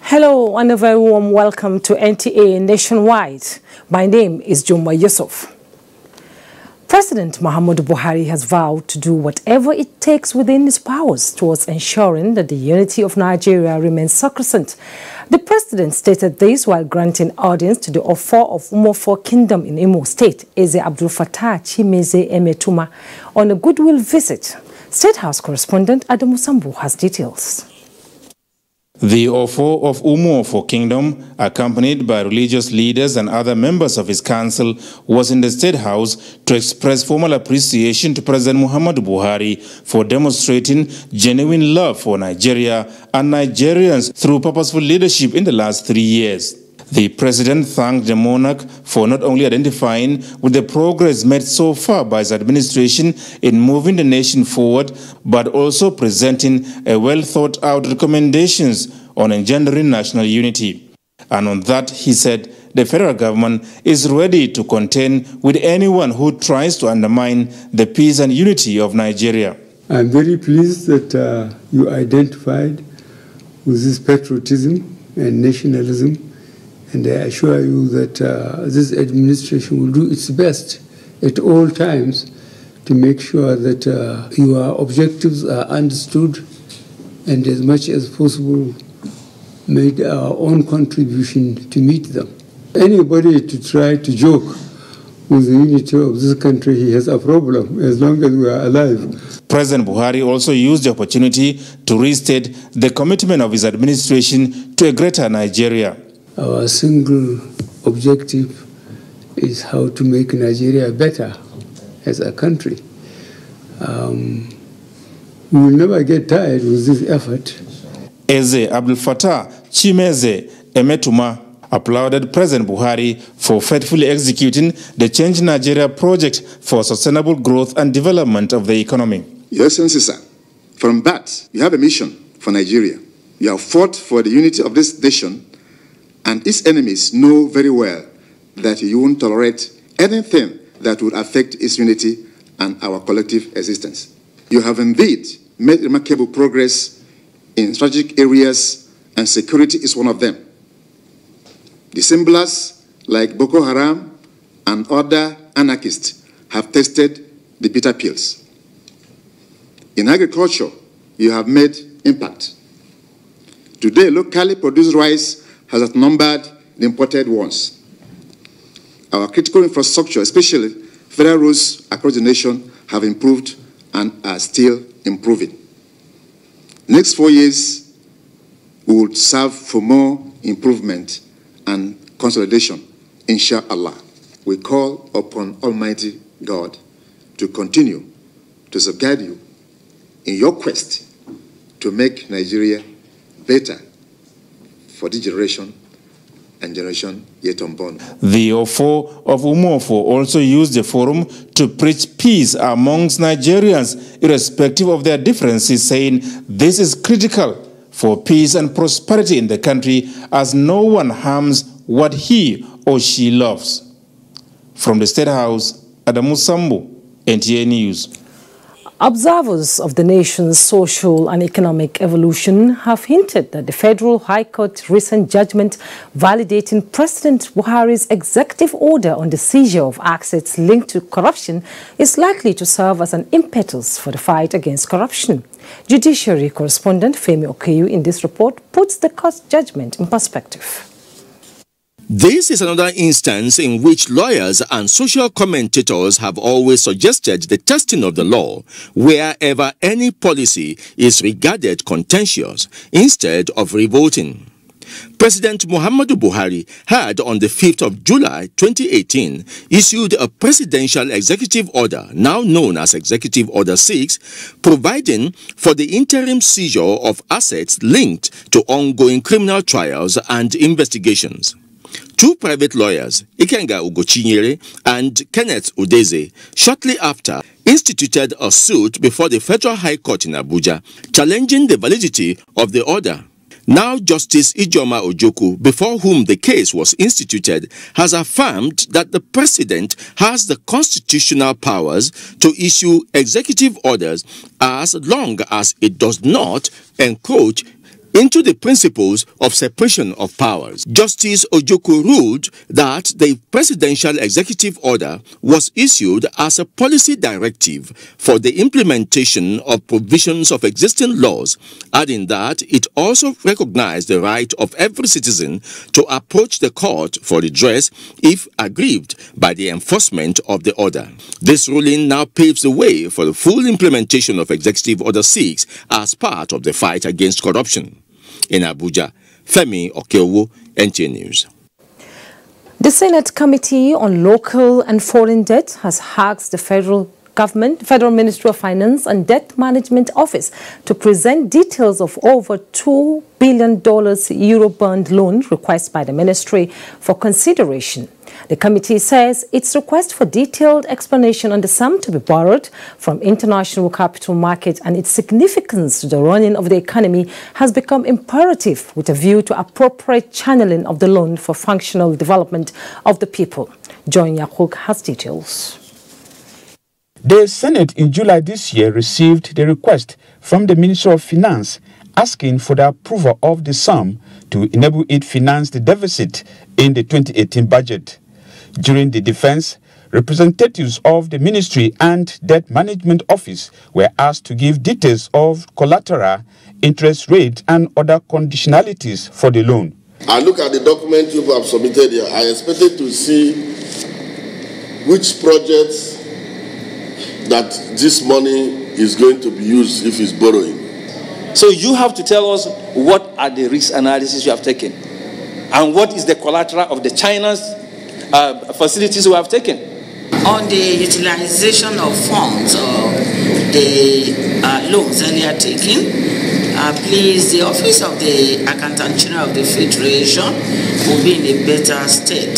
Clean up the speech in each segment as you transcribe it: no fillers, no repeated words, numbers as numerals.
Hello and a very warm welcome to NTA Nationwide. My name is Juma Yusuf. President Muhammadu Buhari has vowed to do whatever it takes within his powers towards ensuring that the unity of Nigeria remains sacrosanct. The president stated this while granting audience to the Ofo of Umofo Kingdom in Imo State, Eze Abdul Fattah Chimeze Emetuma, on a goodwill visit. State House correspondent Adamu Sambu has details. The Ofo of Umofo Kingdom, accompanied by religious leaders and other members of his council, was in the State House to express formal appreciation to President Muhammadu Buhari for demonstrating genuine love for Nigeria and Nigerians through purposeful leadership in the last 3 years. The president thanked the monarch for not only identifying with the progress made so far by his administration in moving the nation forward, but also presenting a well-thought-out recommendations on engendering national unity. And on that, he said, the federal government is ready to contend with anyone who tries to undermine the peace and unity of Nigeria. I'm very pleased that you identified with this patriotism and nationalism. And I assure you that this administration will do its best at all times to make sure that your objectives are understood and as much as possible made our own contribution to meet them. Anybody to try to joke with the unity of this country, he has a problem as long as we are alive. President Buhari also used the opportunity to restate the commitment of his administration to a greater Nigeria. Our single objective is how to make Nigeria better as a country. We will never get tired with this effort. Eze Abdul Fattah Chimeze Emetuma applauded President Buhari for faithfully executing the Change Nigeria project for sustainable growth and development of the economy. Your Excellency, sir, from birth, you have a mission for Nigeria. You have fought for the unity of this nation, and its enemies know very well that you won't tolerate anything that would affect its unity and our collective existence. You have indeed made remarkable progress in strategic areas, and security is one of them. Dissemblers like Boko Haram and other anarchists have tested the bitter pills. In agriculture, you have made impact. Today, locally produced rice has outnumbered the imported ones. Our critical infrastructure, especially federal roads across the nation, have improved and are still improving. Next 4 years, we will serve for more improvement and consolidation, inshallah. We call upon Almighty God to continue to safeguard you in your quest to make Nigeria better for this generation and generation yet unborn. The Ofo of Umofo also used the forum to preach peace amongst Nigerians, irrespective of their differences, saying this is critical for peace and prosperity in the country, as no one harms what he or she loves. From the State House, Adamu Sambu, NTA News. Observers of the nation's social and economic evolution have hinted that the Federal High Court's recent judgment validating President Buhari's executive order on the seizure of assets linked to corruption is likely to serve as an impetus for the fight against corruption. Judiciary correspondent Femi Okeyu in this report puts the court's judgment in perspective. This is another instance in which lawyers and social commentators have always suggested the testing of the law wherever any policy is regarded contentious instead of revolting. President Muhammadu Buhari had on the 5th of July 2018 issued a presidential executive order, now known as Executive Order 6, providing for the interim seizure of assets linked to ongoing criminal trials and investigations. Two private lawyers, Ikenga Ugochinyere and Kenneth Udeze, shortly after instituted a suit before the Federal High Court in Abuja, challenging the validity of the order. Now Justice Ijoma Ojoku, before whom the case was instituted, has affirmed that the President has the constitutional powers to issue executive orders as long as it does not encroach into the principles of separation of powers. Justice Ojoku ruled that the presidential executive order was issued as a policy directive for the implementation of provisions of existing laws, adding that it also recognized the right of every citizen to approach the court for redress if aggrieved by the enforcement of the order. This ruling now paves the way for the full implementation of Executive Order 6 as part of the fight against corruption. In Abuja, Femi Okeowo, NTA News. The Senate Committee on Local and Foreign Debt has asked the Federal Ministry of Finance and Debt Management Office to present details of over $2 billion Eurobond loan request by the ministry for consideration. The committee says its request for detailed explanation on the sum to be borrowed from international capital market and its significance to the running of the economy has become imperative with a view to appropriate channeling of the loan for functional development of the people. John Yakuk has details. The Senate in July this year received the request from the Ministry of Finance asking for the approval of the sum to enable it finance the deficit in the 2018 budget. During the defense, representatives of the Ministry and Debt Management Office were asked to give details of collateral, interest rate, and other conditionalities for the loan. I look at the document you have submitted here. I expected to see which projects that this money is going to be used if it's borrowing. So you have to tell us what are the risk analysis you have taken and what is the collateral of the China's facilities we have taken. On the utilization of funds or the loans earlier taken, please, the Office of the Accountant General of the Federation will be in a better state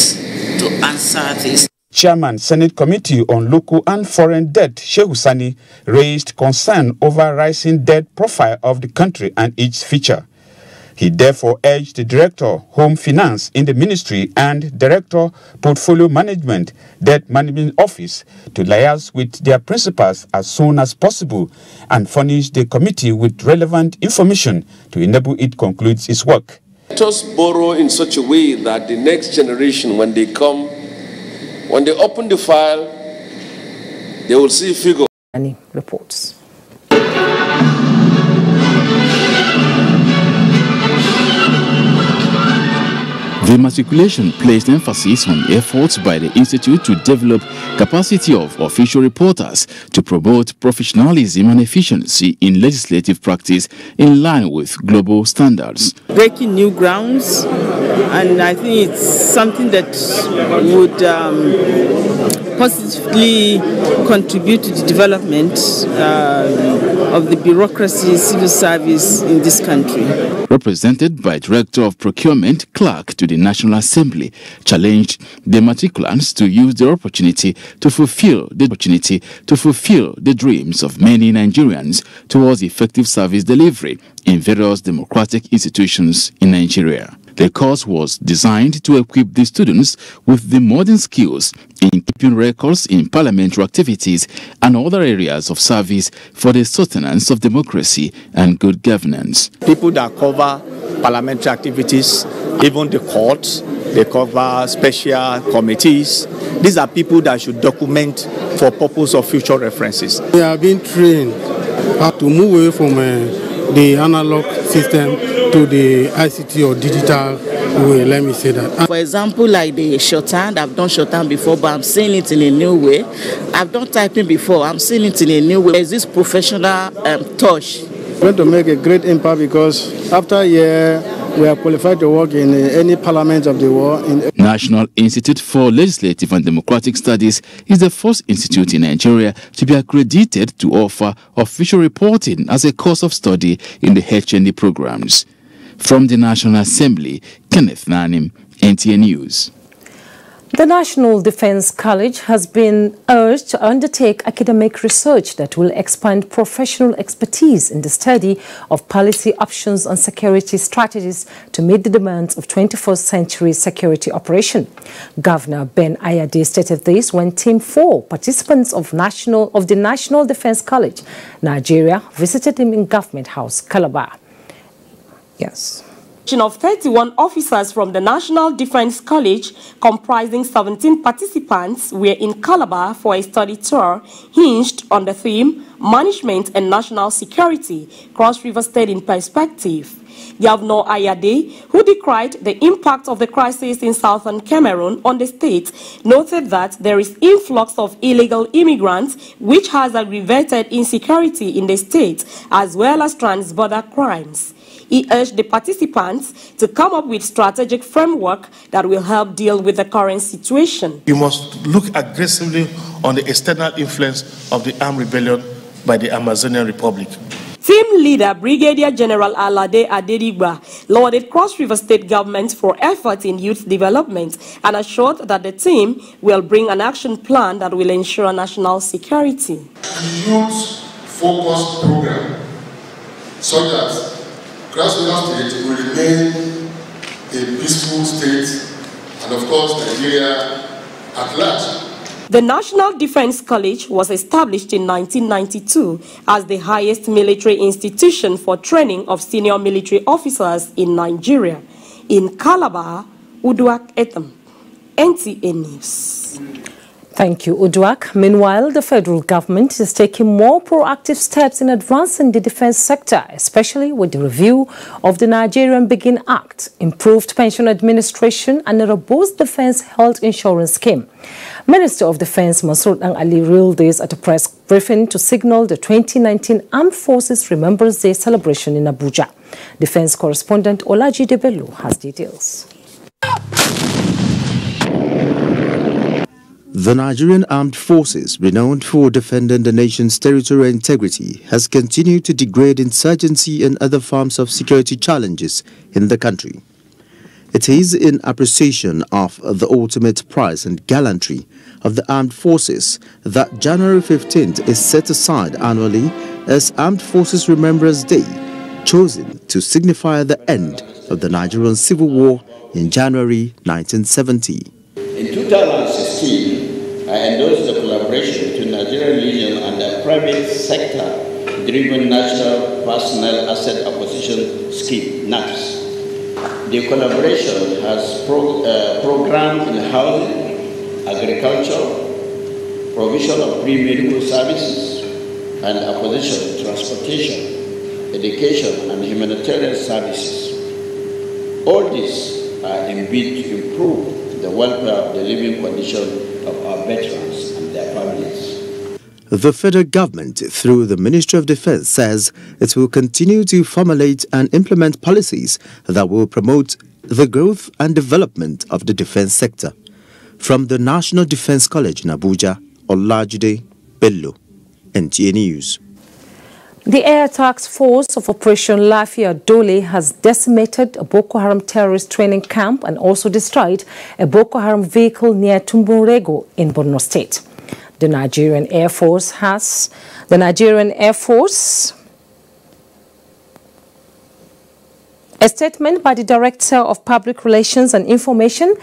to answer this. Chairman, Senate Committee on Local and Foreign Debt, Shehu Sani, raised concern over rising debt profile of the country and its future. He therefore urged the Director, Home Finance in the Ministry and Director, Portfolio Management, Debt Management Office to liaise with their principals as soon as possible and furnish the committee with relevant information to enable it conclude its work. Let us borrow in such a way that the next generation, when they come, when they open the file, they will see figure. Any reports? The matriculation placed emphasis on efforts by the Institute to develop capacity of official reporters to promote professionalism and efficiency in legislative practice in line with global standards. Breaking new grounds, and I think it's something that would positively contribute to the development of the bureaucracy, civil service in this country. Represented by Director of Procurement, Clerk to the National Assembly, challenged the matriculants to use the opportunity to fulfill the dreams of many Nigerians towards effective service delivery in various democratic institutions in Nigeria. The course was designed to equip the students with the modern skills in keeping records in parliamentary activities and other areas of service for the sustenance of democracy and good governance. People that cover parliamentary activities, even the courts, they cover special committees. These are people that should document for purpose of future references. We have been trained how to move away from the analog system to the ICT or digital way, let me say that. For example, like the shorthand, I've done shorthand before, but I'm seeing it in a new way. I've done typing before, I'm seeing it in a new way. There's this professional touch. We're going to make a great impact because after a year We are qualified to work in any parliament of the world. National Institute for Legislative and Democratic Studies is the first institute in Nigeria to be accredited to offer official reporting as a course of study in the HND programs. From the National Assembly, Kenneth Nanim, NTA News. The National Defense College has been urged to undertake academic research that will expand professional expertise in the study of policy options and security strategies to meet the demands of 21st century security operation. Governor Ben Ayade stated this when Team 4 participants of the National Defense College, Nigeria, visited him in Government House, Calabar. Yes. Of 31 officers from the National Defense College, comprising 17 participants, were in Calabar for a study tour hinged on the theme Management and National Security, Cross River State in Perspective. Governor Ayade, who decried the impact of the crisis in southern Cameroon on the state, noted that there is influx of illegal immigrants, which has aggravated insecurity in the state, as well as trans-border crimes. He urged the participants to come up with strategic framework that will help deal with the current situation. You must look aggressively on the external influence of the armed rebellion by the Amazonian Republic. Team leader Brigadier General Alade Adedigba lauded Cross River State government for efforts in youth development and assured that the team will bring an action plan that will ensure national security. Youth-focused program so that Cross River State will remain a peaceful state and of course Nigeria at large. The National Defense College was established in 1992 as the highest military institution for training of senior military officers in Nigeria. In Calabar, Uduak Etam, NTA News. Thank you, Uduak. Meanwhile, the federal government is taking more proactive steps in advancing the defense sector, especially with the review of the Nigerian Begin Act, improved pension administration, and a robust defense health insurance scheme. Minister of Defense Masud Ali revealed this at a press briefing to signal the 2019 Armed Forces Remembrance Day celebration in Abuja. Defense correspondent Olajide Bello has details. The Nigerian Armed Forces, renowned for defending the nation's territorial integrity, has continued to degrade insurgency and other forms of security challenges in the country. It is in appreciation of the ultimate pride and gallantry of the armed forces that January 15th is set aside annually as Armed Forces Remembrance Day, chosen to signify the end of the Nigerian Civil War in January 1970. In 2016, I endorsed the collaboration between Nigerian Legion and the private sector-driven National Personnel Asset Acquisition Scheme, NAPS. The collaboration has programs in housing, agriculture, provision of pre-medical services, and acquisition, transportation, education, and humanitarian services. All these are in bid to improve the welfare of the living condition of our veterans and their families. The federal government, through the Ministry of Defense, says it will continue to formulate and implement policies that will promote the growth and development of the defense sector. From the National Defense College in Abuja, Olajide Bello, NTA News. The Air Task Force of Operation Lafia Dole has decimated a Boko Haram terrorist training camp and also destroyed a Boko Haram vehicle near Tumburego in Borno State. The Nigerian Air Force A statement by the Director of Public Relations and Information,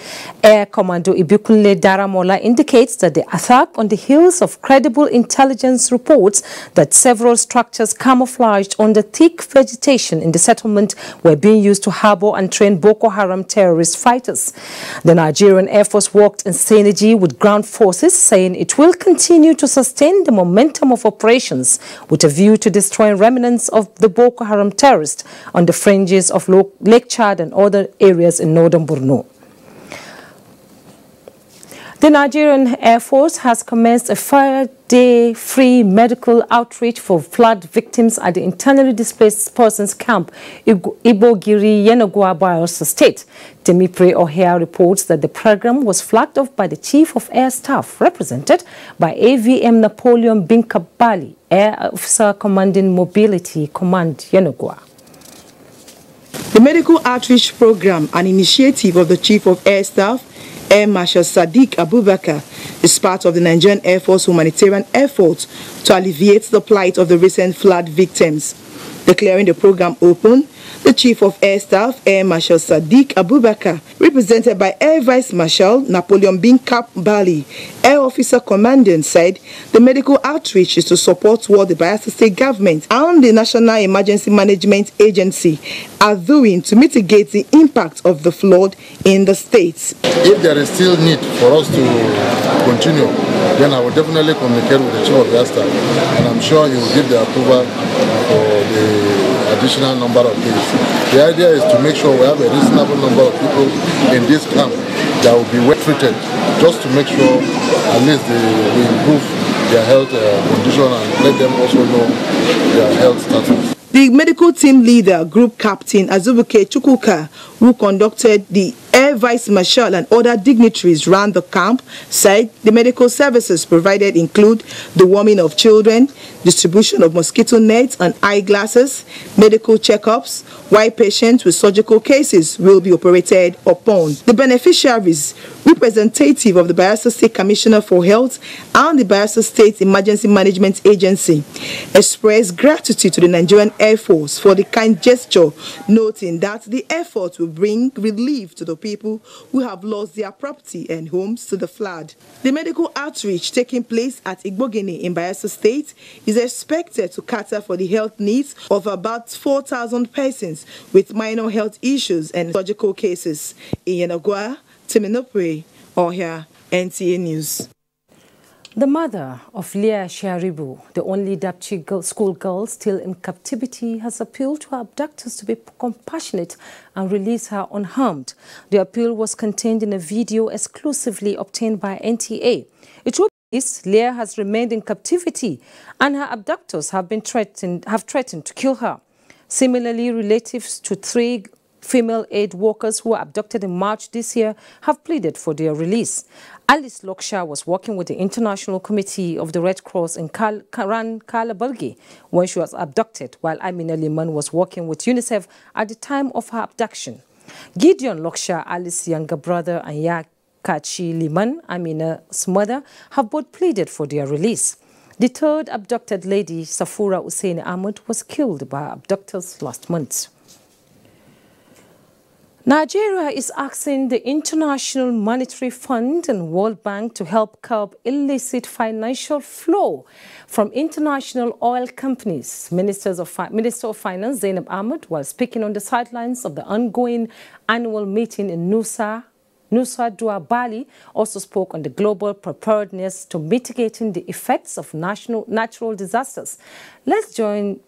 Air Commando Ibikunle Daramola, indicates that the attack on the heels of credible intelligence reports that several structures camouflaged under thick vegetation in the settlement were being used to harbor and train Boko Haram terrorist fighters. The Nigerian Air Force worked in synergy with ground forces, saying it will continue to sustain the momentum of operations with a view to destroying remnants of the Boko Haram terrorists on the fringes of Lake Chad and other areas in northern Borno. The Nigerian Air Force has commenced a 5-day free medical outreach for flood victims at the internally displaced persons camp, Ibogiri, Yenogua, Bayelsa State. Temipre Ohia reports that the program was flagged off by the Chief of Air Staff, represented by AVM Napoleon Binkabali, Air Officer Commanding Mobility Command, Yenogua. The medical outreach program, an initiative of the Chief of Air Staff, Air Marshal Sadiq Abubakar, is part of the Nigerian Air Force humanitarian efforts to alleviate the plight of the recent flood victims. Declaring the program open, the Chief of Air Staff, Air Marshal Sadiq Abubakar, represented by Air Vice Marshal Napoleon Binkabali, Air Officer Commandant, said the medical outreach is to support what the Bayelsa State government and the National Emergency Management Agency are doing to mitigate the impact of the flood in the state. If there is still need for us to continue, then I will definitely communicate with the Chief of Air Staff, and I'm sure he will give the approval for the additional number of days. The idea is to make sure we have a reasonable number of people in this camp that will be well treated, just to make sure at least we improve their health condition and let them also know their health status. The medical team leader, Group Captain Azubuke Chukwuka, who conducted the Air Vice Marshal and other dignitaries around the camp, said the medical services provided include the warming of children, distribution of mosquito nets and eyeglasses, medical checkups, while patients with surgical cases will be operated upon. The beneficiaries, representative of the Bayelsa State Commissioner for Health and the Bayelsa State Emergency Management Agency, expressed gratitude to the Nigerian Air Force for the kind gesture, noting that the effort will bring relief to the people who have lost their property and homes to the flood. The medical outreach taking place at Igbogene in Bayelsa State is expected to cater for the health needs of about 4,000 persons with minor health issues and surgical cases. In Yenogua, Timinopre, Ohia, NTA News. The mother of Leah Sharibu, the only Dapchi schoolgirl still in captivity, has appealed to her abductors to be compassionate and release her unharmed. The appeal was contained in a video exclusively obtained by NTA. It will be this: Leah has remained in captivity and her abductors have threatened to kill her. Similarly, relatives to 3 female aid workers who were abducted in March this year have pleaded for their release. Alice Loksha was working with the International Committee of the Red Cross in Kalabalgi when she was abducted, while Amina Liman was working with UNICEF at the time of her abduction. Gideon Loksha, Alice's younger brother, and Yakachi Liman, Amina's mother, have both pleaded for their release. The third abducted lady, Safura Hussein Ahmed, was killed by abductors last month. Nigeria is asking the International Monetary Fund and World Bank to help curb illicit financial flow from international oil companies. Minister of Finance Zainab Ahmed, while speaking on the sidelines of the ongoing annual meeting in Nusa Dua, Bali, also spoke on the global preparedness to mitigating the effects of natural disasters. Let's join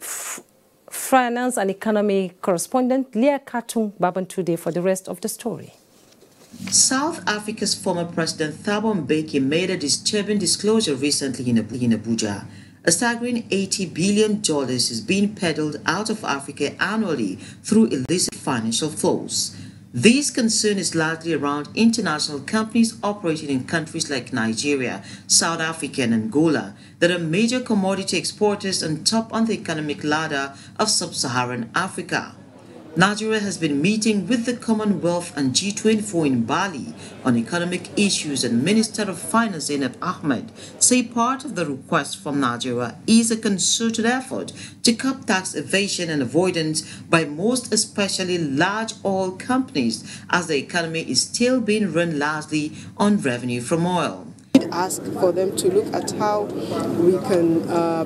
Finance and Economy correspondent Leah Katung Babantude for the rest of the story. South Africa's former President Thabo Mbeki made a disturbing disclosure recently in Abuja. A staggering $80 billion is being peddled out of Africa annually through illicit financial flows. This concern is largely around international companies operating in countries like Nigeria, South Africa, and Angola that are major commodity exporters and top on the economic ladder of sub-Saharan Africa. Nigeria has been meeting with the Commonwealth and G24 in Bali on economic issues, and Minister of Finance Zainab Ahmed say part of the request from Nigeria is a concerted effort to curb tax evasion and avoidance by most, especially large oil companies, as the economy is still being run largely on revenue from oil. Ask for them to look at how we can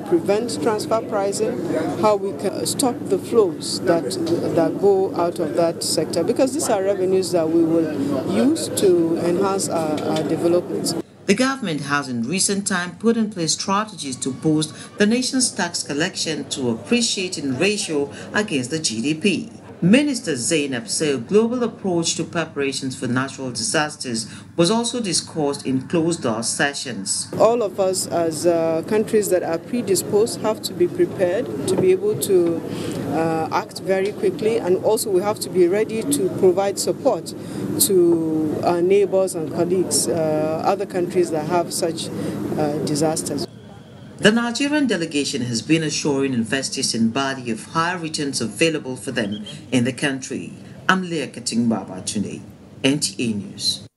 prevent transfer pricing, how we can stop the flows that go out of that sector, because these are revenues that we will use to enhance our development. The government has in recent time put in place strategies to boost the nation's tax collection to appreciating ratio against the GDP. Minister Zainab said a global approach to preparations for natural disasters was also discussed in closed-door sessions. All of us as countries that are predisposed have to be prepared to be able to act very quickly, and also we have to be ready to provide support to our neighbors and colleagues, other countries that have such disasters. The Nigerian delegation has been assuring investors in Bali of higher returns available for them in the country. I'm Leah Katingbaba today, NTA News.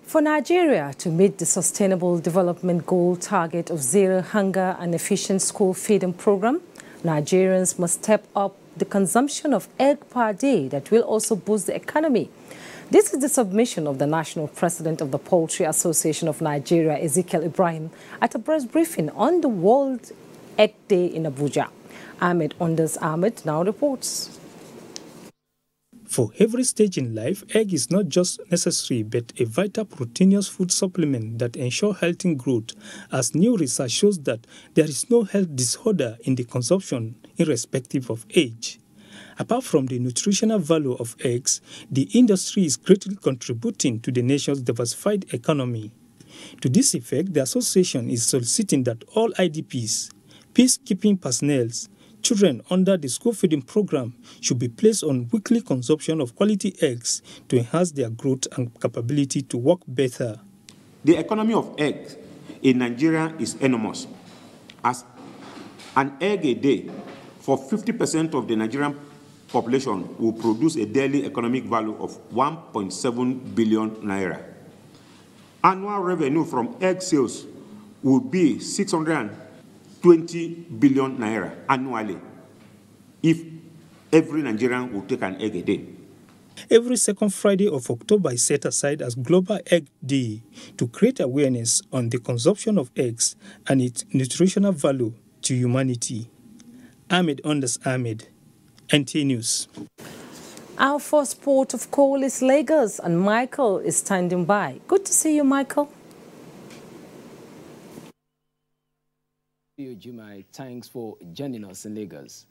For Nigeria to meet the Sustainable Development Goal target of zero hunger and efficient school feeding program, Nigerians must step up the consumption of egg per day that will also boost the economy. This is the submission of the National President of the Poultry Association of Nigeria, Ezekiel Ibrahim, at a press briefing on the World Egg Day in Abuja. Ahmed Ondas Ahmed now reports. For every stage in life, egg is not just necessary but a vital proteinous food supplement that ensures healthy growth, as new research shows that there is no health disorder in the consumption irrespective of age. Apart from the nutritional value of eggs, the industry is greatly contributing to the nation's diversified economy. To this effect, the association is soliciting that all IDPs, peacekeeping personnel, children under the school feeding program should be placed on weekly consumption of quality eggs to enhance their growth and capability to work better. The economy of eggs in Nigeria is enormous, as an egg a day for 50% of the Nigerian population will produce a daily economic value of 1.7 billion naira. Annual revenue from egg sales would be 620 billion naira annually if every Nigerian would take an egg a day. Every second Friday of October is set aside as Global Egg Day to create awareness on the consumption of eggs and its nutritional value to humanity. Ahmed Ondas Ahmed, NTA News. Our first port of call is Lagos, and Michael is standing by. Good to see you, Michael. Jumai, thanks for joining us in Lagos.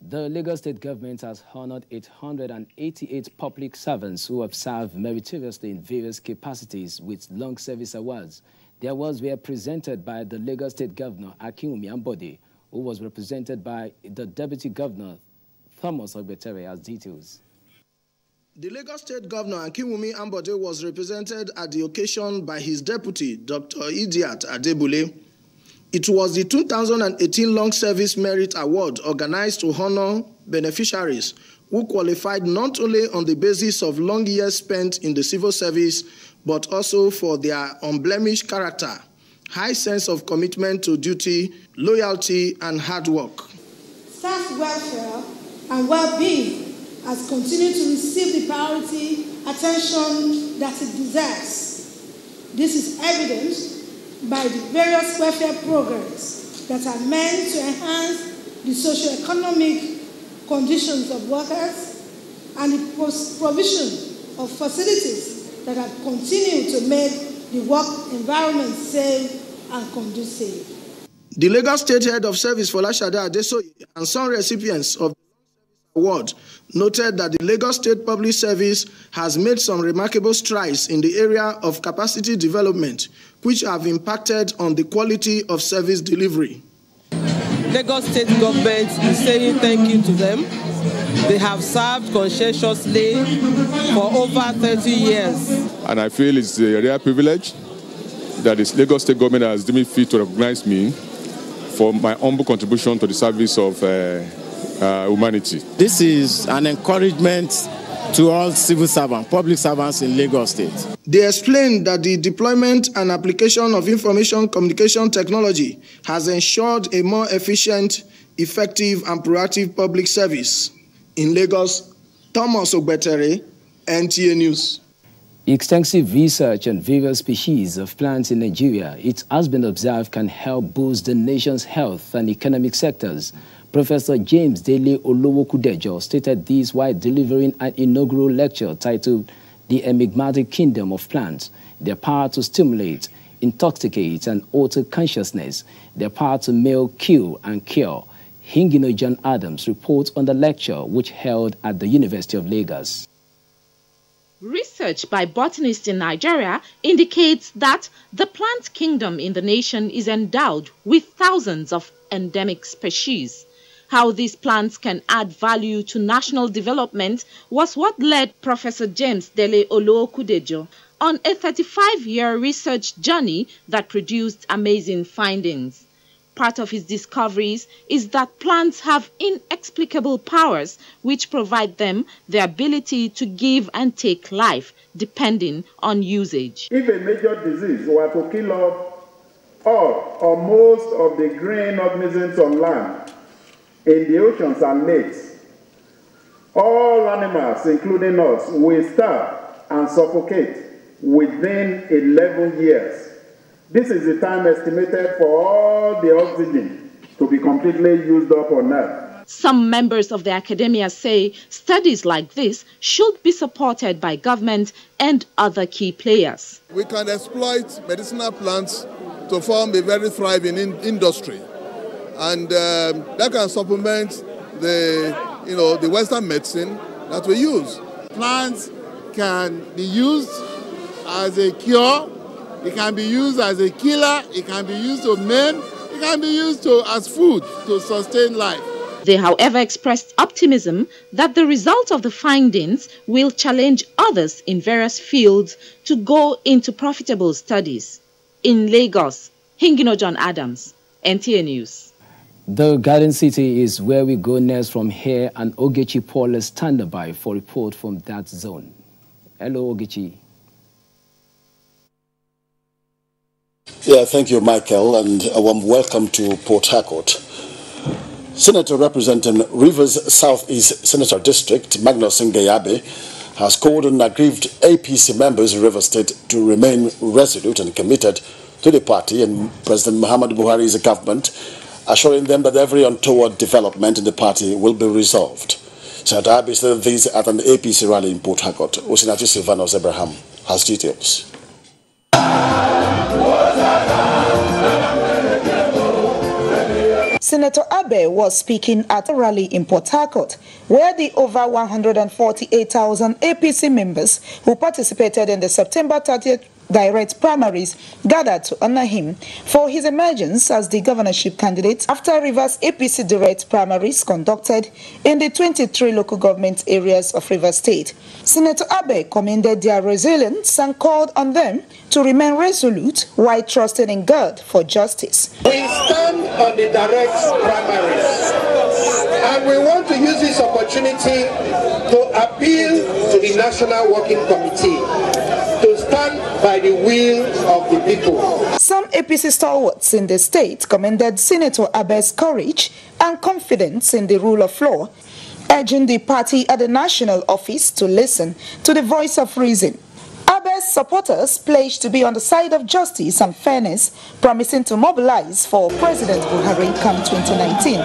The Lagos State government has honored 888 public servants who have served meritoriously in various capacities with long service awards. The awards were presented by the Lagos State Governor, Akinwumi Ambode, who was represented by the Deputy Governor, Thomas Ogbetere, as details. The Lagos State Governor Akinwumi Ambode was represented at the occasion by his deputy, Dr. Idiat Adebule. It was the 2018 Long Service Merit Award organized to honor beneficiaries who qualified not only on the basis of long years spent in the civil service, but also for their unblemished character, high sense of commitment to duty, loyalty, and hard work. Staff welfare and well-being has continued to receive the priority attention that it deserves. This is evidenced by the various welfare programs that are meant to enhance the socio-economic conditions of workers and the provision of facilities that have continued to make the work environment safe and conducive. The Lagos State Head of Service, Folashade Adesoye, and some recipients of the award noted that the Lagos State Public Service has made some remarkable strides in the area of capacity development, which have impacted on the quality of service delivery. Lagos State government is saying thank you to them. They have served conscientiously for over 30 years. And I feel it's a rare privilege that the Lagos State government has deemed it fit to recognize me for my humble contribution to the service of humanity. This is an encouragement to all civil servants, public servants in Lagos State. They explained that the deployment and application of information communication technology has ensured a more efficient, effective, and proactive public service. In Lagos, Thomas Ogbetere, NTA News. Extensive research on various species of plants in Nigeria, it has been observed, can help boost the nation's health and economic sectors. Professor James Dele Olowokudejo stated this while delivering an inaugural lecture titled The Enigmatic Kingdom of Plants, Their Power to Stimulate, Intoxicate, and Alter Consciousness, Their Power to Mail, Kill, and Cure. Hingino Adams reports on the lecture which held at the University of Lagos. Research by botanists in Nigeria indicates that the plant kingdom in the nation is endowed with thousands of endemic species. How these plants can add value to national development was what led Professor James Dele Oluokudejo on a 35-year research journey that produced amazing findings. Part of his discoveries is that plants have inexplicable powers which provide them the ability to give and take life depending on usage. If a major disease were to kill off all or most of the green organisms on land, in the oceans and lakes, all animals, including us, will starve and suffocate within 11 years. This is the time estimated for all the oxygen to be completely used up on Earth. Some members of the academia say studies like this should be supported by government and other key players. We can exploit medicinal plants to form a very thriving industry, and that can supplement the Western medicine that we use. Plants can be used as a cure. It can be used as a killer, it can be used to maim, it can be used as food to sustain life. They, however, expressed optimism that the result of the findings will challenge others in various fields to go into profitable studies. In Lagos, Hingino Adams, NTA News. The Garden City is where we go next from here, and Ogechi Paul is standing by for a report from that zone. Hello, Ogechi. Yeah, thank you, Michael, and a warm welcome to Port Harcourt. Senator representing Rivers Southeast Senator District, Magnus Ngayabe, has called on aggrieved APC members in Rivers State to remain resolute and committed to the party and President Muhammadu Buhari's government, assuring them that every untoward development in the party will be resolved. Senator Abe said this at an APC rally in Port Harcourt. Osinachi Silvanos Abraham has details. Senator Abe was speaking at a rally in Port Harcourt, where the over 148,000 APC members who participated in the September 30th direct primaries gathered to honor him for his emergence as the governorship candidate after Rivers APC direct primaries conducted in the 23 local government areas of Rivers State. Senator Abe commended their resilience and called on them to remain resolute while trusting in God for justice. We stand on the direct primaries, and we want to use this opportunity to appeal to the National Working Committee to stand by the will of the people. Some APC stalwarts in the state commended Senator Abe's courage and confidence in the rule of law, urging the party at the national office to listen to the voice of reason. Abe's supporters pledged to be on the side of justice and fairness, promising to mobilize for President Buhari come 2019.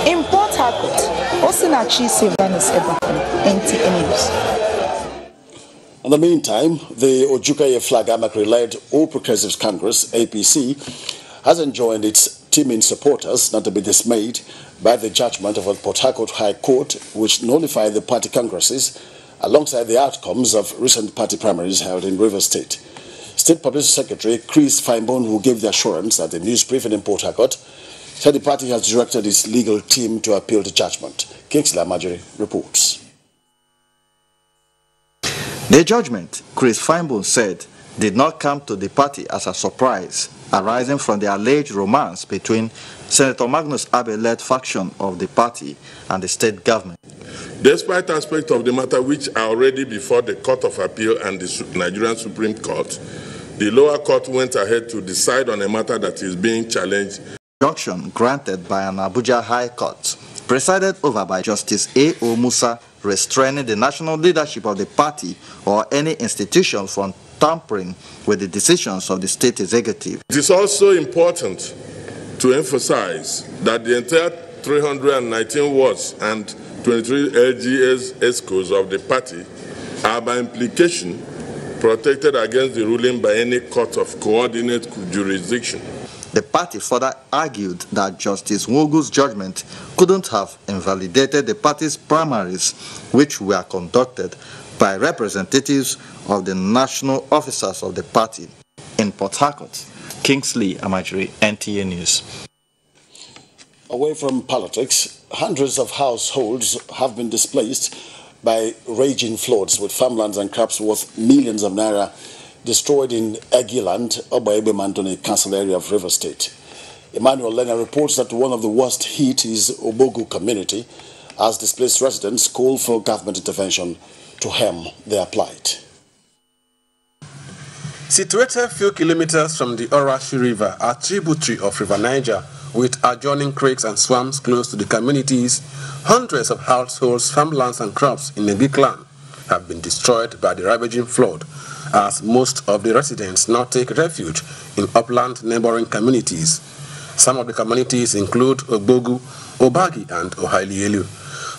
In Port Harcourt, Osinachi Silvanus Abraham, NTA News. In the meantime, the Ojukaye Flag Amakri-led All Progressives Congress, APC, has enjoined its teaming supporters not to be dismayed by the judgment of the Port Harcourt High Court, which nullified the party congresses alongside the outcomes of recent party primaries held in Rivers State. State Publicity Secretary Chris Feinborn, who gave the assurance at the news briefing in Port Harcourt, said the party has directed its legal team to appeal the judgment. Kingsley Amajiri reports. The judgment, Chris Feinborn said, did not come to the party as a surprise, arising from the alleged romance between Senator Magnus Abe-led faction of the party and the state government. Despite aspects of the matter which are already before the Court of Appeal and the Nigerian Supreme Court, the lower court went ahead to decide on a matter that is being challenged. Injunction granted by an Abuja High Court, presided over by Justice A.O. Musa, restraining the national leadership of the party or any institution from tampering with the decisions of the state executive. It is also important to emphasize that the entire 319 wards and 23 LGS ESCOs of the party are by implication protected against the ruling by any court of coordinate jurisdiction. The party further argued that Justice Nwogu's judgment couldn't have invalidated the party's primaries, which were conducted by representatives of the national officers of the party. In Port Harcourt, Kingsley Amajiri, NTA News. Away from politics, hundreds of households have been displaced by raging floods, with farmlands and crops worth millions of naira destroyed in Egiland, Obaebe Mandone Council area of River State. Emmanuel Lena reports that one of the worst hit is Obogu community, as displaced residents call for government intervention to hem their plight. Situated a few kilometers from the Orashi River, a tributary of River Niger, with adjoining creeks and swamps close to the communities, hundreds of households, farmlands and crops in Ebi clan have been destroyed by the ravaging flood, as most of the residents now take refuge in upland neighboring communities. Some of the communities include Ogbogu, Obagi and Ohailielu.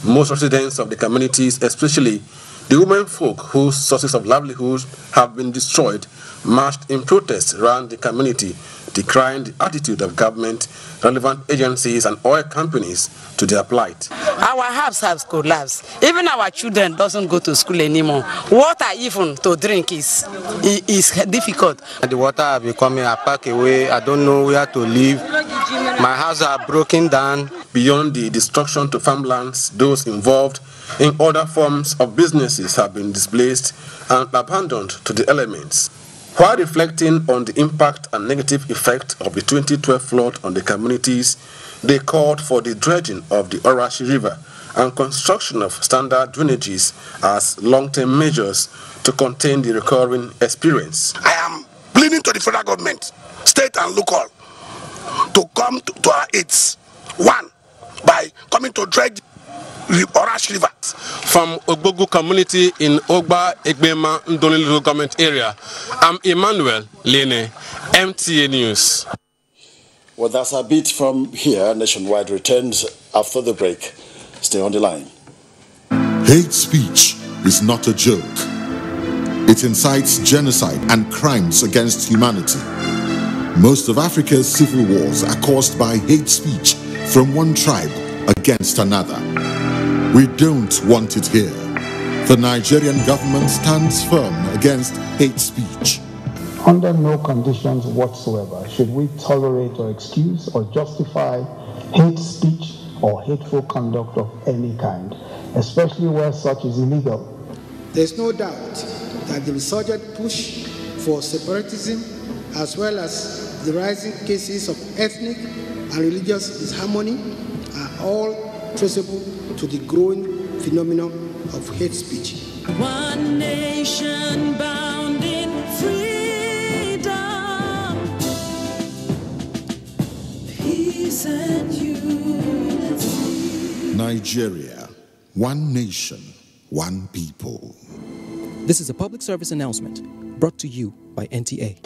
Most residents of the communities, especially the women folk whose sources of livelihood have been destroyed, marched in protest around the community, decrying the attitude of government, relevant agencies and oil companies to their plight. Our house has collapsed. Even our children doesn't go to school anymore. Water even to drink is difficult. The water are becoming a pack away. I don't know where to live. My house are broken down. Beyond the destruction to farmlands, those involved in other forms of businesses have been displaced and abandoned to the elements. While reflecting on the impact and negative effect of the 2012 flood on the communities, they called for the dredging of the Orashi River and construction of standard drainages as long-term measures to contain the recurring experience. I am pleading to the federal government, state and local, to come to our aids. One, by coming to dredge the Orashi River. From Ogbogu community in Ogba, Egbema, Ndoni local government area, I'm Emmanuel Lene, NTA News. Well, that's a bit from here. Nationwide returns after the break. Stay on the line. Hate speech is not a joke. It incites genocide and crimes against humanity. Most of Africa's civil wars are caused by hate speech from one tribe against another. We don't want it here. The Nigerian government stands firm against hate speech. Under no conditions whatsoever should we tolerate or excuse or justify hate speech or hateful conduct of any kind, especially where such is illegal. There's no doubt that the resurgent push for separatism, as well as the rising cases of ethnic and religious disharmony, are all traceable to the growing phenomenon of hate speech. One nation bound in freedom, peace and unity. Nigeria, one nation, one people. This is a public service announcement brought to you by NTA.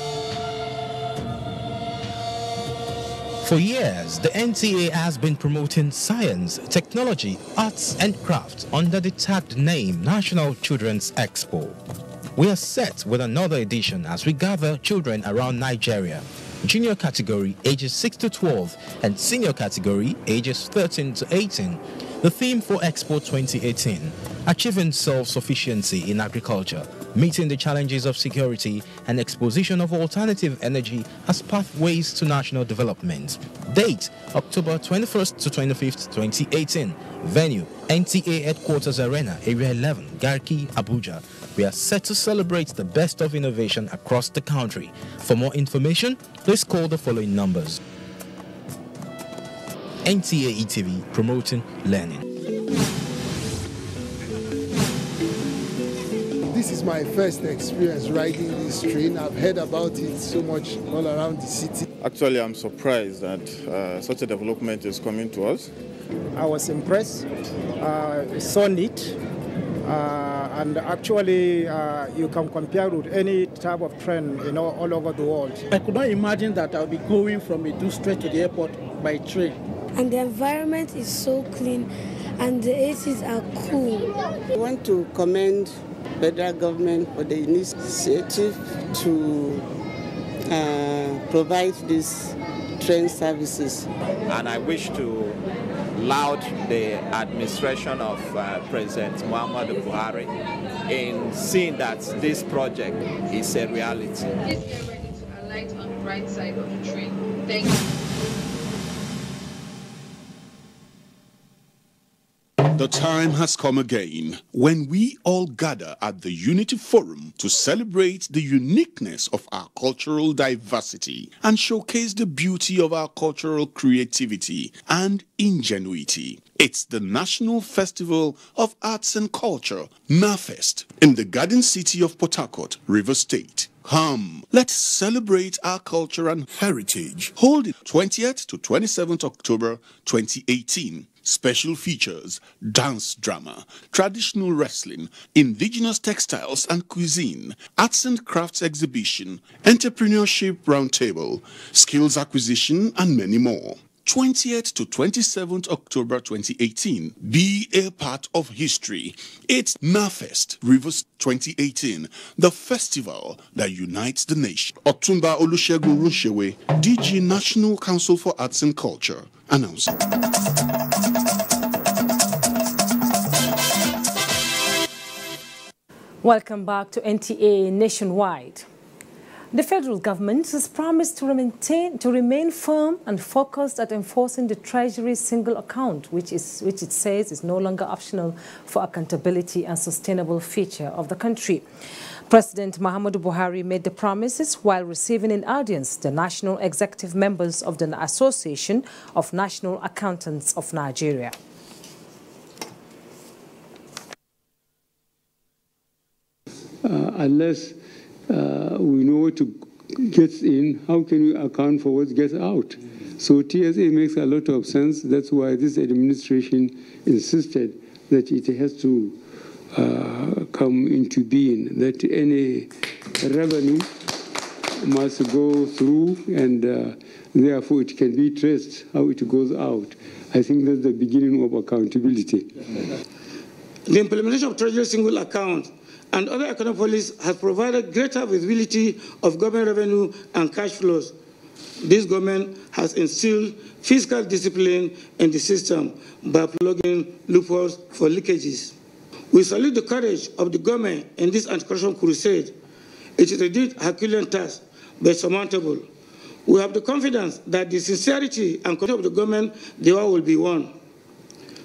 For years, the NTA has been promoting science, technology, arts and crafts under the tagged name National Children's Expo. We are set with another edition as we gather children around Nigeria, junior category ages 6 to 12 and senior category ages 13 to 18. The theme for Expo 2018, achieving self-sufficiency in agriculture, meeting the challenges of security and exposition of alternative energy as pathways to national development. Date, October 21st to 25th, 2018. Venue, NTA Headquarters Arena, Area 11, Garki, Abuja. We are set to celebrate the best of innovation across the country. For more information, please call the following numbers. NTA ETV, promoting learning. This is my first experience riding this train. I've heard about it so much all around the city. Actually, I'm surprised that such a development is coming to us. I was impressed, saw it, and actually you can compare with any type of train, all over the world. I could not imagine that I'll be going from Edo straight to the airport by train. And the environment is so clean and the ACs are cool. I want to commend federal government for the initiative to provide this train services. And I wish to laud the administration of President Muhammadu Buhari in seeing that this project is a reality. Please get ready to alight on the right side of the train. Thank you. The time has come again when we all gather at the Unity Forum to celebrate the uniqueness of our cultural diversity and showcase the beauty of our cultural creativity and ingenuity. It's the National Festival of Arts and Culture, NAFEST, in the Garden City of Port Harcourt, Rivers State. Come, let's celebrate our culture and heritage. Hold it 20th to 27th October 2018. Special features, dance drama, traditional wrestling, indigenous textiles and cuisine, arts and crafts exhibition, entrepreneurship roundtable, skills acquisition, and many more. 20th to 27th October 2018. Be a part of history. It's NAFEST Rivers 2018, the festival that unites the nation. Otumba Olusegun Runshewe, DG National Council for Arts and Culture, announcing. Welcome back to NTA Nationwide. The federal government has promised to remain firm and focused at enforcing the Treasury's single account, which it says is no longer optional for accountability and sustainable future of the country. President Muhammadu Buhari made the promises while receiving in audience the national executive members of the Association of National Accountants of Nigeria. Unless we know what gets in, how can we account for what gets out? So TSA makes a lot of sense. That's why this administration insisted that it has to come into being, that any revenue must go through and therefore it can be traced how it goes out. I think that's the beginning of accountability. The implementation of Treasury single account and other economic policies has provided greater visibility of government revenue and cash flows. This government has instilled fiscal discipline in the system by plugging loopholes for leakages. We salute the courage of the government in this anti-corruption crusade. It is indeed a Herculean task, but surmountable. We have the confidence that the sincerity and commitment of the government, the war will be won.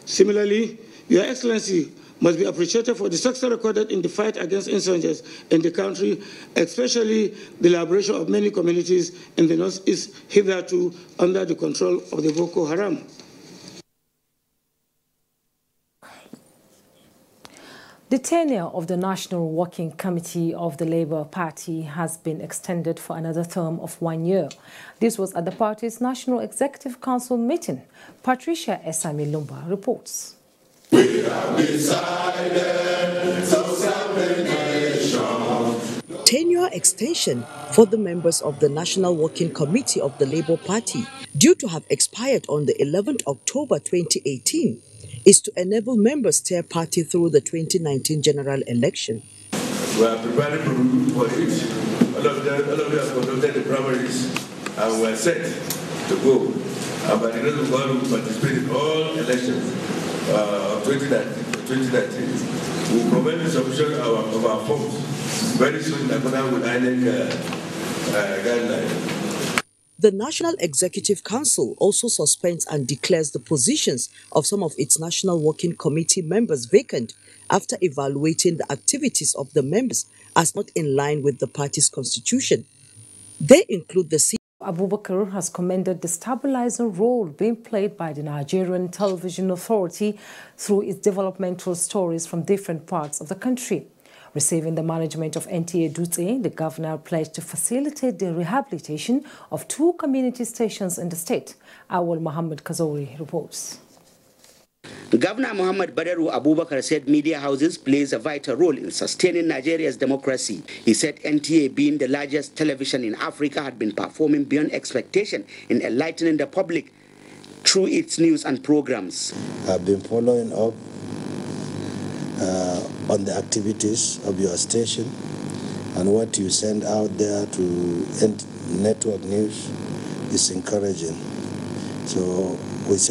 Similarly, Your Excellency must be appreciated for the success recorded in the fight against insurgents in the country, especially the liberation of many communities in the northeast hitherto under the control of the Boko Haram. The tenure of the National Working Committee of the Labour Party has been extended for another term of 1 year. This was at the party's National Executive Council meeting. Patricia Esami Lumba reports. We have decided to tenure extension for the members of the National Working Committee of the Labour Party, due to have expired on the 11th October 2018, is to enable members steer party through the 2019 general election. We are preparing for it. All of them have conducted the primaries and we are set to go. And by the grace of God, we will participate in all elections of 2019. We will commence the submission of our forms very soon in accordance with INEC guidelines. The National Executive Council also suspends and declares the positions of some of its National Working Committee members vacant after evaluating the activities of the members as not in line with the party's constitution. They include the CEO. Abubakar has commended the stabilizing role being played by the Nigerian Television Authority through its developmental stories from different parts of the country. Receiving the management of NTA Dutse, the governor pledged to facilitate the rehabilitation of 2 community stations in the state. Awal Muhammad Kazori reports. Governor Muhammad Badaru Abubakar said media houses plays a vital role in sustaining Nigeria's democracy. He said NTA, being the largest television in Africa, had been performing beyond expectation in enlightening the public through its news and programs. I've been following up on the activities of your station and what you send out there to network news is encouraging. So we say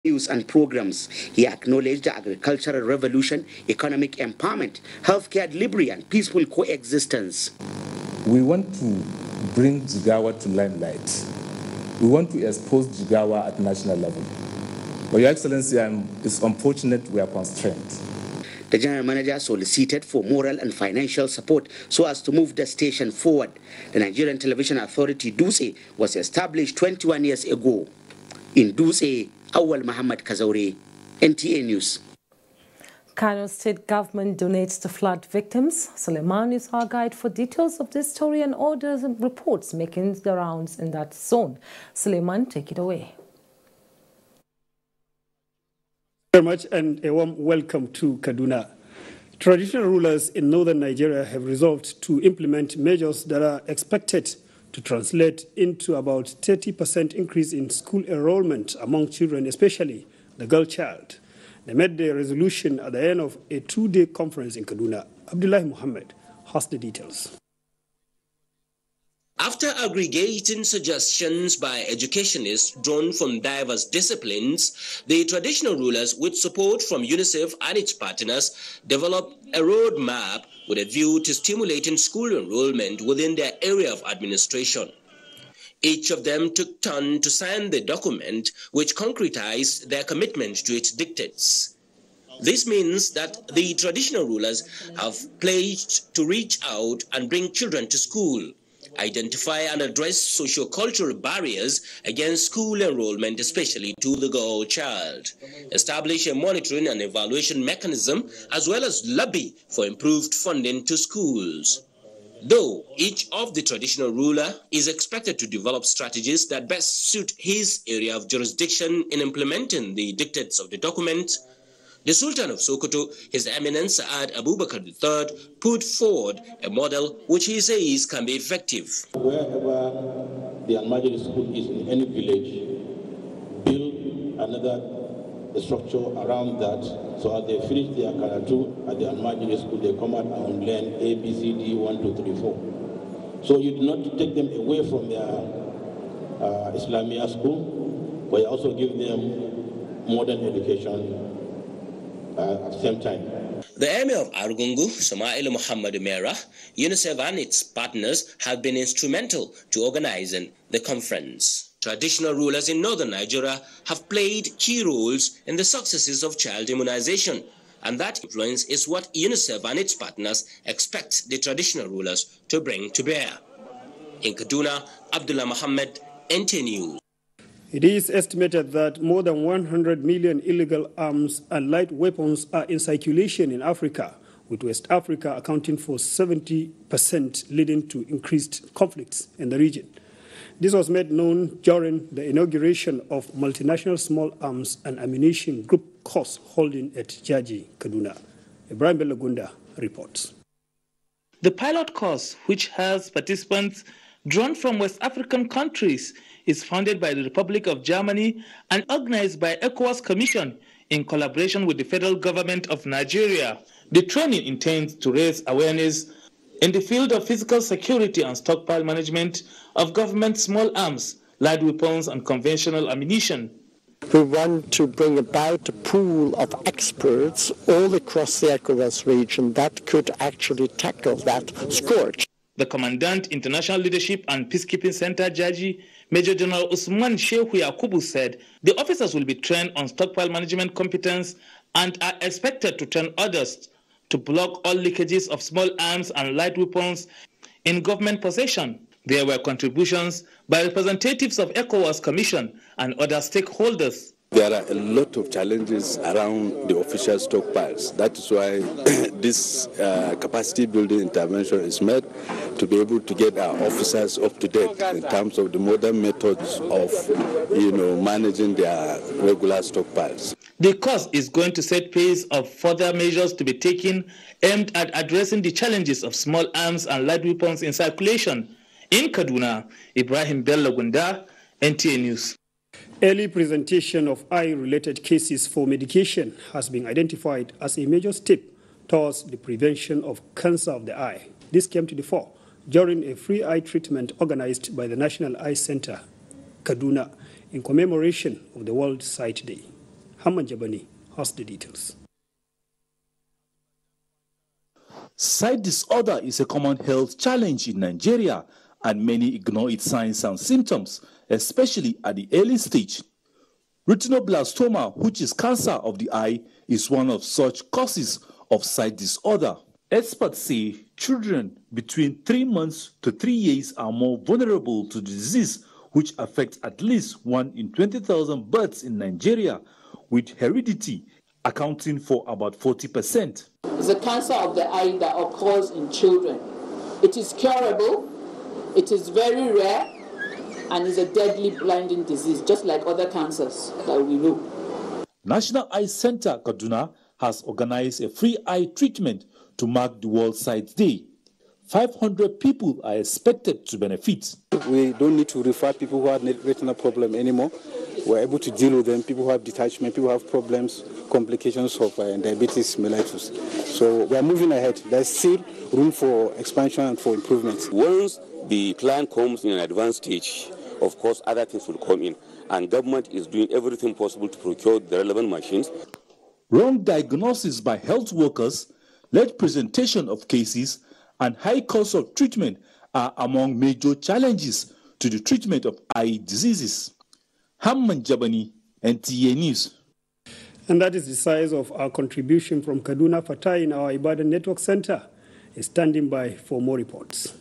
news and programs. He acknowledged the agricultural revolution, economic empowerment, healthcare delivery, and peaceful coexistence. We want to bring Jigawa to limelight. We want to expose Jigawa at national level. But Your Excellency, it's unfortunate we are constrained. The general manager solicited for moral and financial support so as to move the station forward. The Nigerian Television Authority, DUSE, was established 21 years ago. In DUSE, Awal Muhammad Kazaure, NTA News. Kano State Government donates to flood victims. Suleiman is our guide for details of this story and orders and reports making the rounds in that zone. Suleiman, take it away. Very much, and a warm welcome to Kaduna. Traditional rulers in northern Nigeria have resolved to implement measures that are expected to translate into about 30% increase in school enrollment among children, especially the girl child. They made the resolution at the end of a two-day conference in Kaduna. Abdullahi Muhammad has the details. After aggregating suggestions by educationists drawn from diverse disciplines, the traditional rulers, with support from UNICEF and its partners, developed a roadmap with a view to stimulating school enrollment within their area of administration. Each of them took turn to sign the document, which concretized their commitment to its dictates. This means that the traditional rulers have pledged to reach out and bring children to school, identify and address socio-cultural barriers against school enrollment, especially to the girl child, establish a monitoring and evaluation mechanism, as well as lobby for improved funding to schools. Though each of the traditional ruler is expected to develop strategies that best suit his area of jurisdiction in implementing the dictates of the document, the Sultan of Sokoto, His Eminence Saad Abubakar III, put forward a model which he says can be effective. Wherever the Al-Majid school is in any village, build another structure around that, so as they finish their karatu at the Al-Majid school, they come out and learn A, B, C, D, 1, 2, 3, 4. So you do not take them away from their Islamia school, but you also give them modern education at the same time. The Emir of Argungu, Samail Muhammad Mera, UNICEF and its partners have been instrumental to organizing the conference. Traditional rulers in northern Nigeria have played key roles in the successes of child immunization, and that influence is what UNICEF and its partners expect the traditional rulers to bring to bear. In Kaduna, Abdullah Muhammad, NTA News. It is estimated that more than 100 million illegal arms and light weapons are in circulation in Africa, with West Africa accounting for 70%, leading to increased conflicts in the region. This was made known during the inauguration of Multinational Small Arms and Ammunition Group course holding at Jaji, Kaduna. Ibrahim Belagunda reports. The pilot course, which has participants drawn from West African countries, is funded by the Republic of Germany and organized by ECOWAS Commission in collaboration with the federal government of Nigeria. The training intends to raise awareness in the field of physical security and stockpile management of government small arms, light weapons, and conventional ammunition. We want to bring about a pool of experts all across the ECOWAS region that could actually tackle that scourge. The Commandant International Leadership and Peacekeeping Center, Jaji, Major General Usman Shehu Yakubu, said the officers will be trained on stockpile management competence and are expected to train others to block all leakages of small arms and light weapons in government possession. There were contributions by representatives of ECOWAS Commission and other stakeholders. There are a lot of challenges around the official stockpiles. That is why this capacity building intervention is made to be able to get our officers up to date in terms of the modern methods of, managing their regular stockpiles. The course is going to set pace of further measures to be taken aimed at addressing the challenges of small arms and light weapons in circulation. In Kaduna, Ibrahim Belagunda, NTA News. Early presentation of eye-related cases for medication has been identified as a major step towards the prevention of cancer of the eye. This came to the fore during a free eye treatment organized by the National Eye Center, Kaduna, in commemoration of the World Sight Day. Haman Jabani has the details. Sight disorder is a common health challenge in Nigeria, and many ignore its signs and symptoms, especially at the early stage. Retinoblastoma, which is cancer of the eye, is one of such causes of sight disorder. Experts say children between 3 months to 3 years are more vulnerable to the disease, which affects at least 1 in 20,000 births in Nigeria, with heredity accounting for about 40%. It's a cancer of the eye that occurs in children. It is curable, it is very rare, and is a deadly blinding disease, just like other cancers that we know. National Eye Center Kaduna has organized a free eye treatment to mark the World Sight Day. 500 people are expected to benefit. We don't need to refer people who have retinal problem anymore. We're able to deal with them, people who have detachment, people who have problems, complications of diabetes mellitus. So we are moving ahead. There's still room for expansion and for improvement. Once the client comes in an advanced stage, of course, other things will come in. And government is doing everything possible to procure the relevant machines. Wrong diagnosis by health workers, late presentation of cases, and high cost of treatment are among major challenges to the treatment of eye diseases. Hamman Jabani, NTA News. And that is the size of our contribution from Kaduna. Fatai in our Ibadan Network Center is standing by for more reports.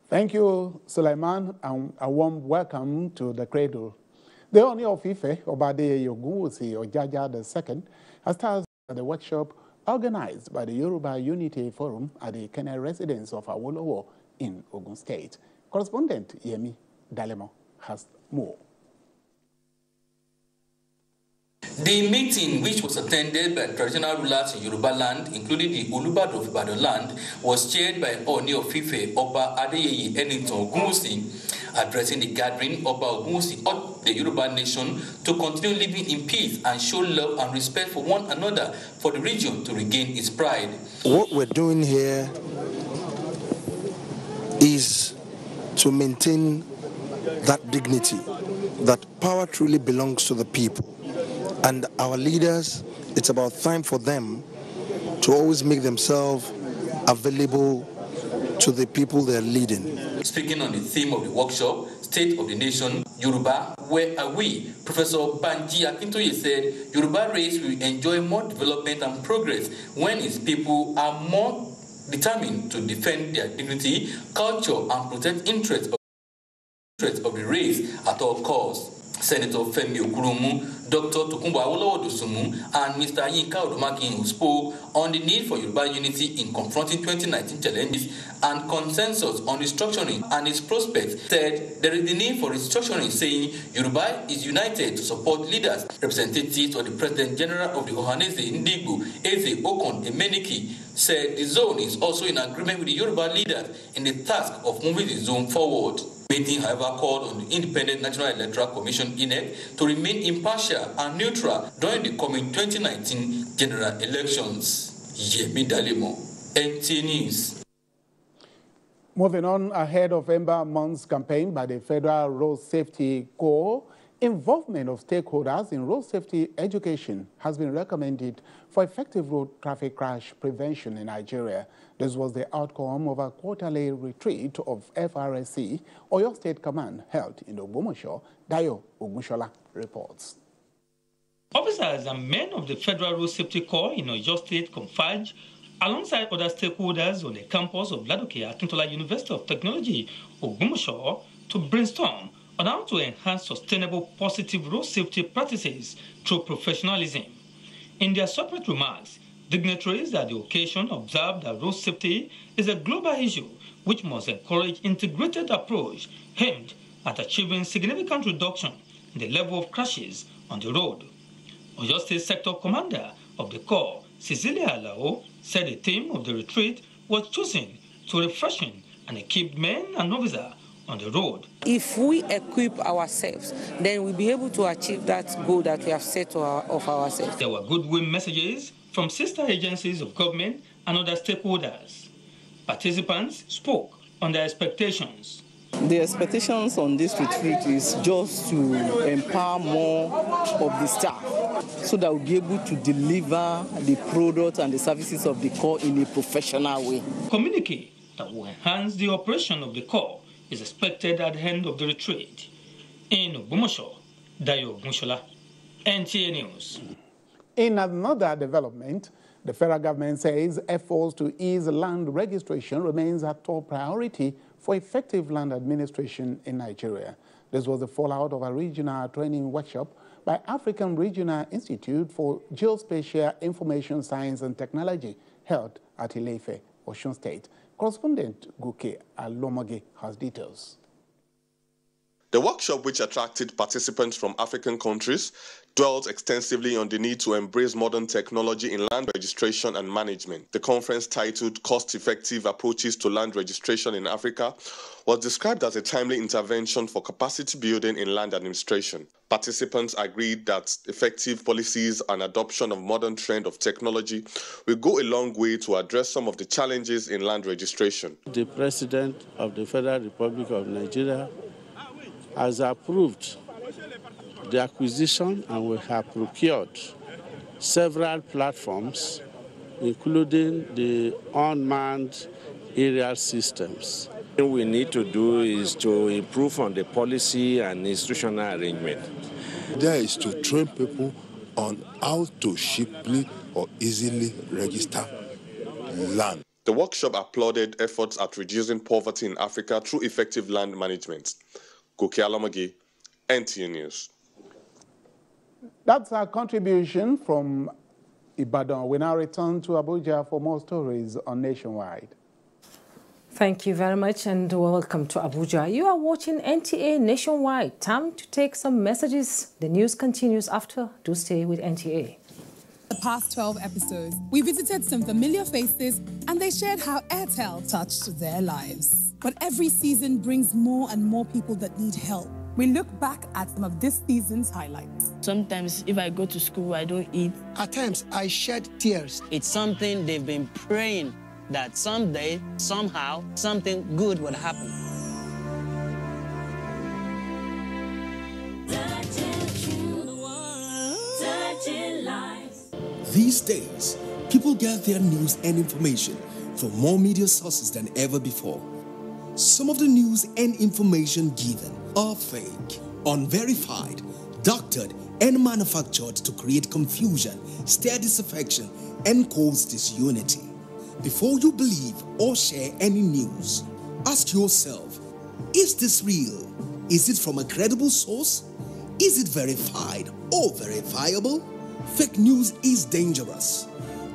Thank you, Suleiman, and a warm welcome to the cradle. The Oni of Ife, Obade Ogunwusi Ojaja II, has started the workshop organized by the Yoruba Unity Forum at the Kenya residence of Awolowo in Ogun State. Correspondent Yemi Dalemo has more. The meeting, which was attended by traditional rulers in Yoruba land, including the Olubado of Ibadan land, was chaired by Oni of Ife, Oba Adeyeye Enitan Ogunwusi. Addressing the gathering, Oba Ogunwusi urged the Yoruba nation to continue living in peace and show love and respect for one another for the region to regain its pride. What we're doing here is to maintain that dignity, that power truly belongs to the people. And our leaders, it's about time for them to always make themselves available to the people they're leading. Speaking on the theme of the workshop, State of the Nation, Yoruba, Where Are We? Professor Banji Akintoye said Yoruba race will enjoy more development and progress when its people are more determined to defend their dignity, culture, and protect interests of the race at all costs. Senator Femi Okurumu, Dr. Tokunbo Awolowo Dosunmu, and Mr. Yinka Odumakin, who spoke on the need for Yoruba unity in confronting 2019 challenges and consensus on restructuring and its prospects, said there is the need for restructuring, saying Yoruba is united to support leaders. Representatives of the President General of the Ohanese Ndigbo, Eze Okon Emeniki, said the zone is also in agreement with the Yoruba leaders in the task of moving the zone forward. Meeting, however, called on the Independent National Electoral Commission (INEC) to remain impartial and neutral during the coming 2019 general elections. Yemi Dalemo, NTA News. Moving on, ahead of Ember Month's campaign by the Federal Road Safety Corps, involvement of stakeholders in road safety education has been recommended for effective road traffic crash prevention in Nigeria. This was the outcome of a quarterly retreat of FRSC, Oyo State Command, held in Ogbomoso. Dayo Ogunshola reports. Officers and men of the Federal Road Safety Corps in Oyo State converged alongside other stakeholders on the campus of Ladoke Akintola University of Technology, Ogbomoso, to brainstorm on how to enhance sustainable positive road safety practices through professionalism. In their separate remarks, dignitaries at the occasion observed that road safety is a global issue which must encourage integrated approach aimed at achieving significant reduction in the level of crashes on the road. Oyo State Sector Commander of the Corps, Cecilia Alao, said the theme of the retreat was chosen to refreshing and equip men and officers on the road. If we equip ourselves, then we'll be able to achieve that goal that we have set of ourselves. There were goodwill messages from sister agencies of government and other stakeholders. Participants spoke on their expectations. The expectations on this retreat is just to empower more of the staff so that we'll be able to deliver the products and the services of the Corps in a professional way. Communique that will enhance the operation of the Corps is expected at the end of the retreat. In Ogbomoso, Dayo Mushola, NTA News. In another development, the federal government says efforts to ease land registration remains a top priority for effective land administration in Nigeria. This was the fallout of a regional training workshop by African Regional Institute for Geospatial Information Science and Technology held at Ile-Ife, Osun State. Correspondent Guke Alomoge has details. The workshop, which attracted participants from African countries, dwelt extensively on the need to embrace modern technology in land registration and management. The conference, titled Cost-Effective Approaches to Land Registration in Africa, was described as a timely intervention for capacity building in land administration. Participants agreed that effective policies and adoption of modern trend of technology will go a long way to address some of the challenges in land registration. The President of the Federal Republic of Nigeria has approved the acquisition, and we have procured several platforms, including the unmanned aerial systems. What we need to do is to improve on the policy and institutional arrangement. There is to train people on how to cheaply or easily register land. The workshop applauded efforts at reducing poverty in Africa through effective land management. Goke Alamagi, NTA News. That's our contribution from Ibadan. We now return to Abuja for more stories on Nationwide. Thank you very much and welcome to Abuja. You are watching NTA Nationwide. Time to take some messages. The news continues after. Do stay with NTA. The past 12 episodes, we visited some familiar faces and they shared how Airtel touched their lives. But every season brings more and more people that need help. We look back at some of this season's highlights. Sometimes if I go to school, I don't eat. At times, I shed tears. It's something they've been praying that someday, somehow, something good would happen. These days, people get their news and information from more media sources than ever before. Some of the news and information given are fake, unverified, doctored, and manufactured to create confusion, stir disaffection, and cause disunity. Before you believe or share any news, ask yourself, is this real? Is it from a credible source? Is it verified or verifiable? Fake news is dangerous.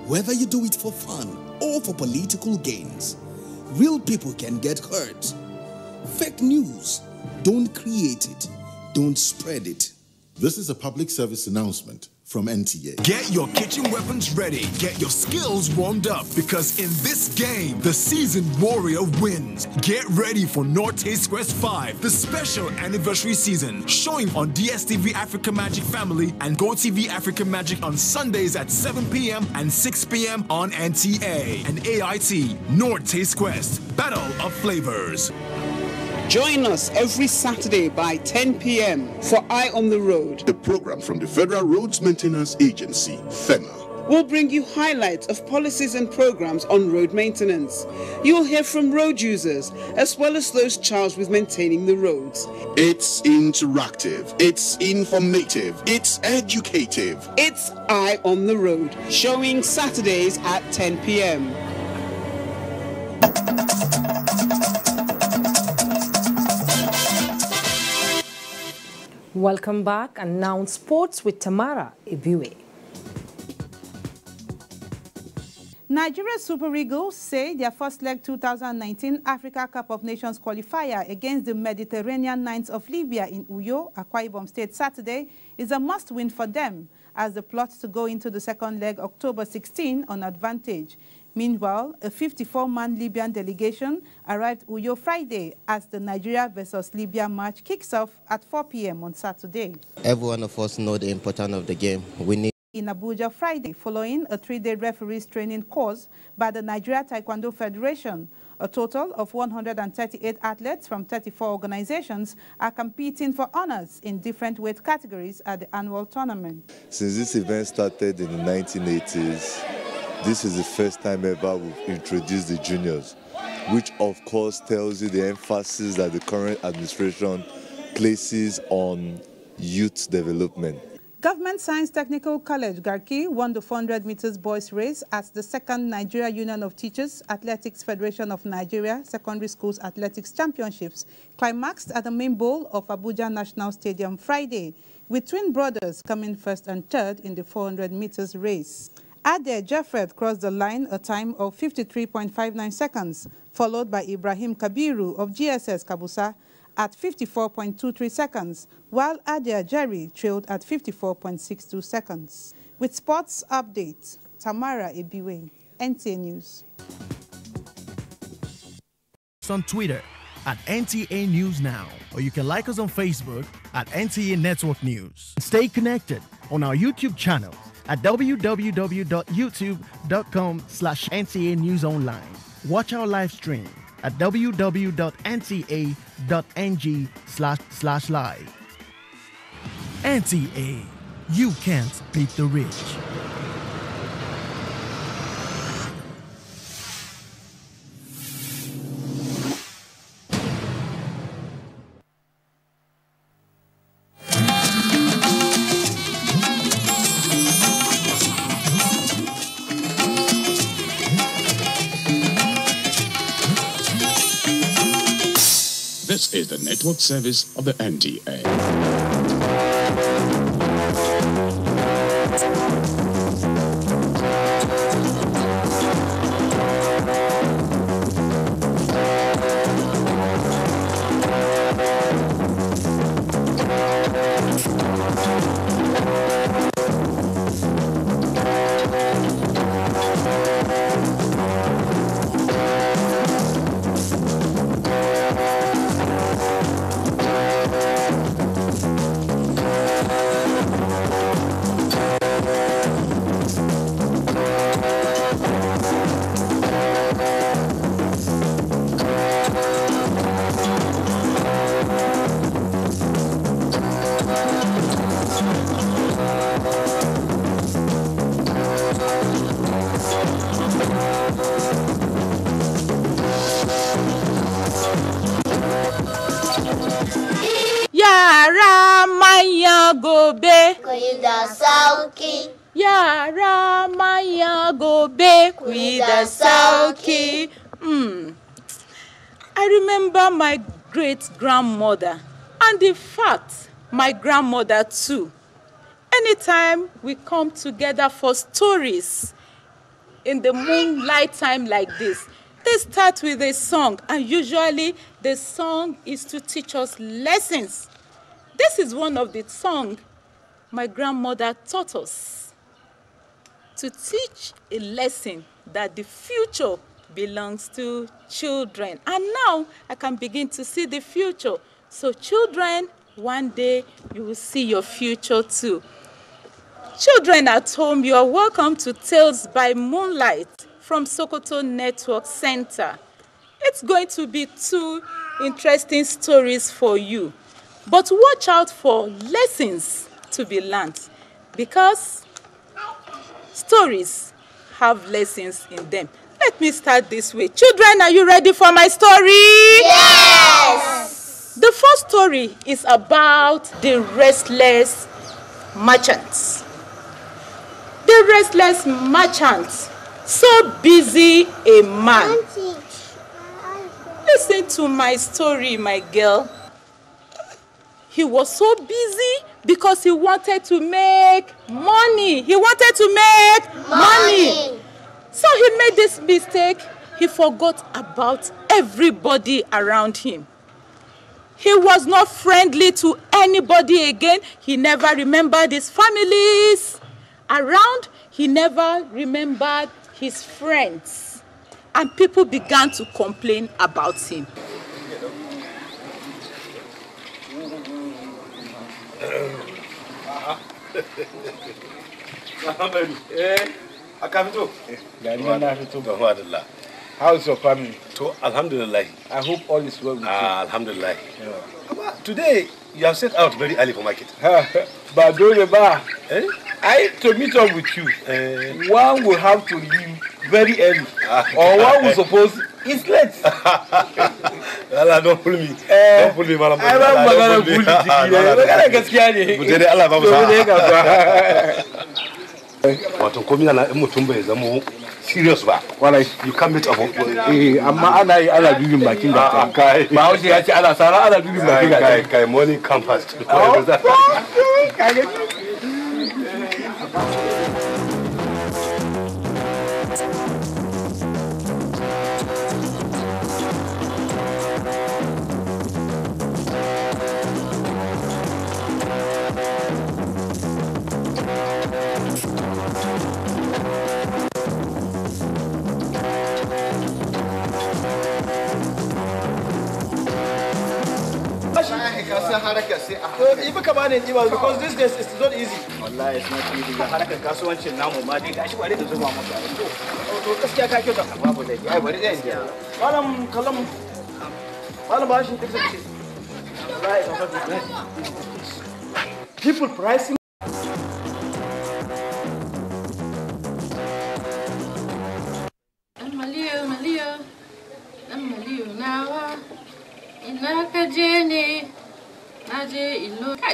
Whether you do it for fun or for political gains, real people can get hurt. Fake news, don't create it, don't spread it. This is a public service announcement from NTA. Get your kitchen weapons ready. Get your skills warmed up, because in this game, the seasoned warrior wins. Get ready for Northeast Quest 5, the special anniversary season, showing on DSTV Africa Magic Family and GoTV Africa Magic on Sundays at 7 p.m. and 6 p.m. on NTA and AIT. Northeast Quest, Battle of Flavors. Join us every Saturday by 10 p.m. for Eye on the Road, the program from the Federal Roads Maintenance Agency, FEMA. We'll bring you highlights of policies and programs on road maintenance. You'll hear from road users, as well as those charged with maintaining the roads. It's interactive, it's informative, it's educative. It's Eye on the Road, showing Saturdays at 10 p.m. Welcome back, and now sports with Tamara Ibiwe. Nigeria Super Eagles say their first leg 2019 Africa Cup of Nations qualifier against the Mediterranean Knights of Libya in Uyo, Akwa Ibom State Saturday is a must-win for them as they plot to go into the second leg October 16 on advantage. Meanwhile, a 54-man Libyan delegation arrived Uyo Friday as the Nigeria versus Libya match kicks off at 4 p.m. on Saturday. Every one of us know the importance of the game. We need in Abuja Friday, following a 3-day referees training course by the Nigeria Taekwondo Federation. A total of 138 athletes from 34 organizations are competing for honors in different weight categories at the annual tournament. Since this event started in the 1980s, this is the first time ever we've introduced the juniors, which of course tells you the emphasis that the current administration places on youth development. Government Science Technical College, Garki, won the 400 meters boys race as the second Nigeria Union of Teachers Athletics Federation of Nigeria Secondary Schools Athletics Championships climaxed at the main bowl of Abuja National Stadium Friday, with twin brothers coming first and third in the 400 meters race. Ade Jaffred crossed the line a time of 53.59 seconds, followed by Ibrahim Kabiru of GSS Kabusa at 54.23 seconds, while Adia Jerry trailed at 54.62 seconds. With sports updates, Tamara Ebiwe, NTA News. On Twitter at NTA News Now, or you can like us on Facebook at NTA Network News. Stay connected on our YouTube channel at www.youtube.com/NTA News Online. Watch our live stream at www.nta.ng/live. NTA, you can't beat the rich. This is the network service of the NTA. Yara maya gobe Kuida sauki. Yara maya gobe Kuida sauki. I remember my great-grandmother, and in fact, my grandmother too. Anytime we come together for stories in the moonlight time like this, they start with a song, and usually the song is to teach us lessons. This is one of the songs my grandmother taught us, to teach a lesson that the future belongs to children. And now I can begin to see the future. So children, one day you will see your future too. Children at home, you are welcome to Tales by Moonlight from Sokoto Network Center. It's going to be 2 interesting stories for you. But watch out for lessons to be learned, because stories have lessons in them. Let me start this way. Children, are you ready for my story? Yes! The first story is about the restless merchants. The restless merchants, so busy a man. Listen to my story, my girl. He was so busy because he wanted to make money. He wanted to make money. So he made this mistake. He forgot about everybody around him. He was not friendly to anybody again. He never remembered his families around. He never remembered his friends, and people began to complain about him. How's your family? Alhamdulillah. I hope all is well with you. Alhamdulillah. Yeah. Today, you have set out very early for market. But don't to meet up with you, one will have to leave very early, or one will suppose it's late. Allah, don't pull me. Don't pull me, madam. Allah, serious ba? You can't meet up. Amma ana dudin bakin da kai. Ba hausa ya ce ana sara ana dudin bakin da kai. Money come first. Because this days it's not easy. Wallahi it's not easy. Harkar kasuwancin namu ma dai gashi bare da zuba maka. To gaskiya ka kyauta babu da ai bari zan je. Malam kallam. Malam bashi take sai. Wallahi it's not easy. People pricing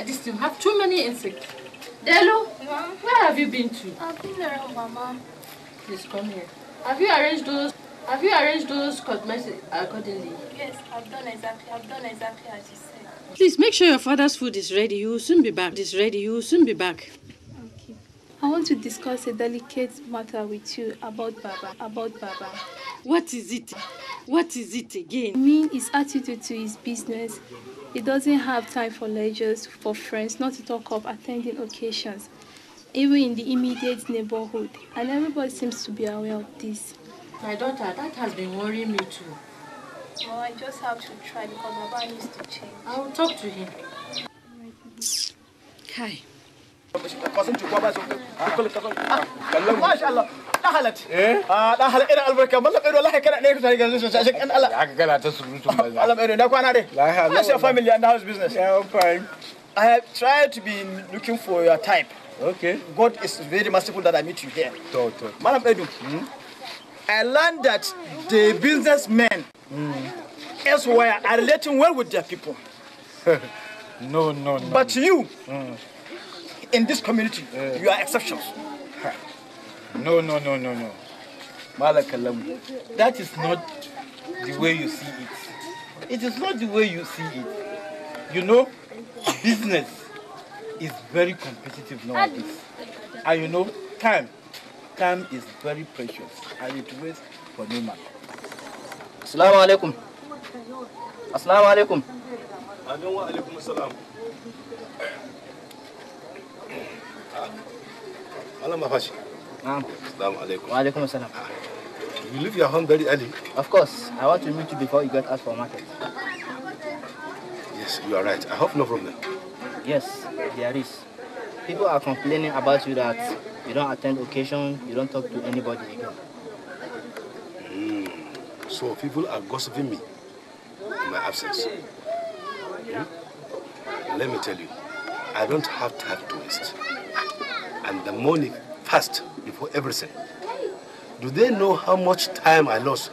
this thing have too many insects. Delo, where have you been to? I've been around, Mama. Please come here. Have you arranged those cosmetics accordingly? Yes, I've done exactly as you said. Please make sure your father's food is ready. You will soon be back. Okay. I want to discuss a delicate matter with you about Baba. What is it? What is it again? I mean his attitude to his business. He doesn't have time for leisures, for friends, not to talk of attending occasions, even in the immediate neighborhood. And everybody seems to be aware of this. My daughter, that has been worrying me too. Well, I just have to try because Baba needs to change. I will talk to him. Kai. How's your family and how's business? Yeah, I'm fine. I have tried to be looking for your type. Okay. God is very merciful that I meet you here. Madam Edu, I learned that the businessmen elsewhere are relating well with their people. No. But you, in this community, you are exceptions. No. Malakalam, that is not the way you see it. It is not the way you see it. You know, business is very competitive nowadays. And you know, time is very precious and it waits for no man. Assalamu alaikum. Assalamu alaikum. Wa alaikum assalam. Alam Mafashi. Assalamu alaikum. Wa alaikum assalam. You leave your home very early? Of course. I want to meet you before you get out for market. Yes, you are right. I hope no problem. Yes, there is. People are complaining about you that you don't attend occasion, you don't talk to anybody again. So people are gossiping me in my absence. Let me tell you, I don't have time to waste. And the money fast before everything. Do they know how much time I lost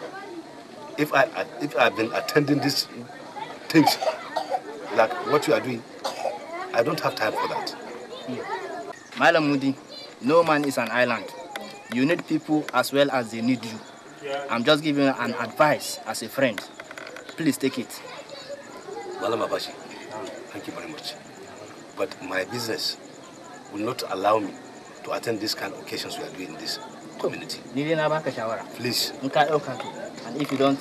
if I've been attending these things like what you are doing? I don't have time for that. Malam Mudi, no man is an island. You need people as well as they need you. I'm just giving you an advice as a friend. Please take it. Malam Abashi, thank you very much. But my business will not allow me to attend these kind of occasions we are doing in this community. Please. And if you don't,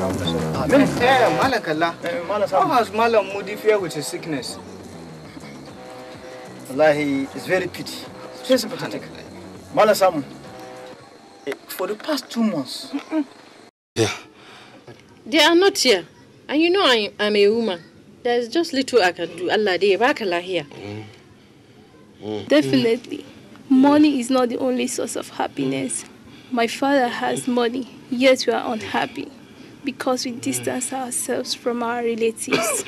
Amen. Malam Kalla. How has Malam Mudi fared with his sickness? Wallahi, it's very pity. It's very sympathetic. Malam Sam, for the past 2 months. Yeah. They are not here. And you know I'm a woman. There's just little I can do. Allah, they back Allah here. Definitely. Money is not the only source of happiness. My father has money, yet we are unhappy because we distance ourselves from our relatives.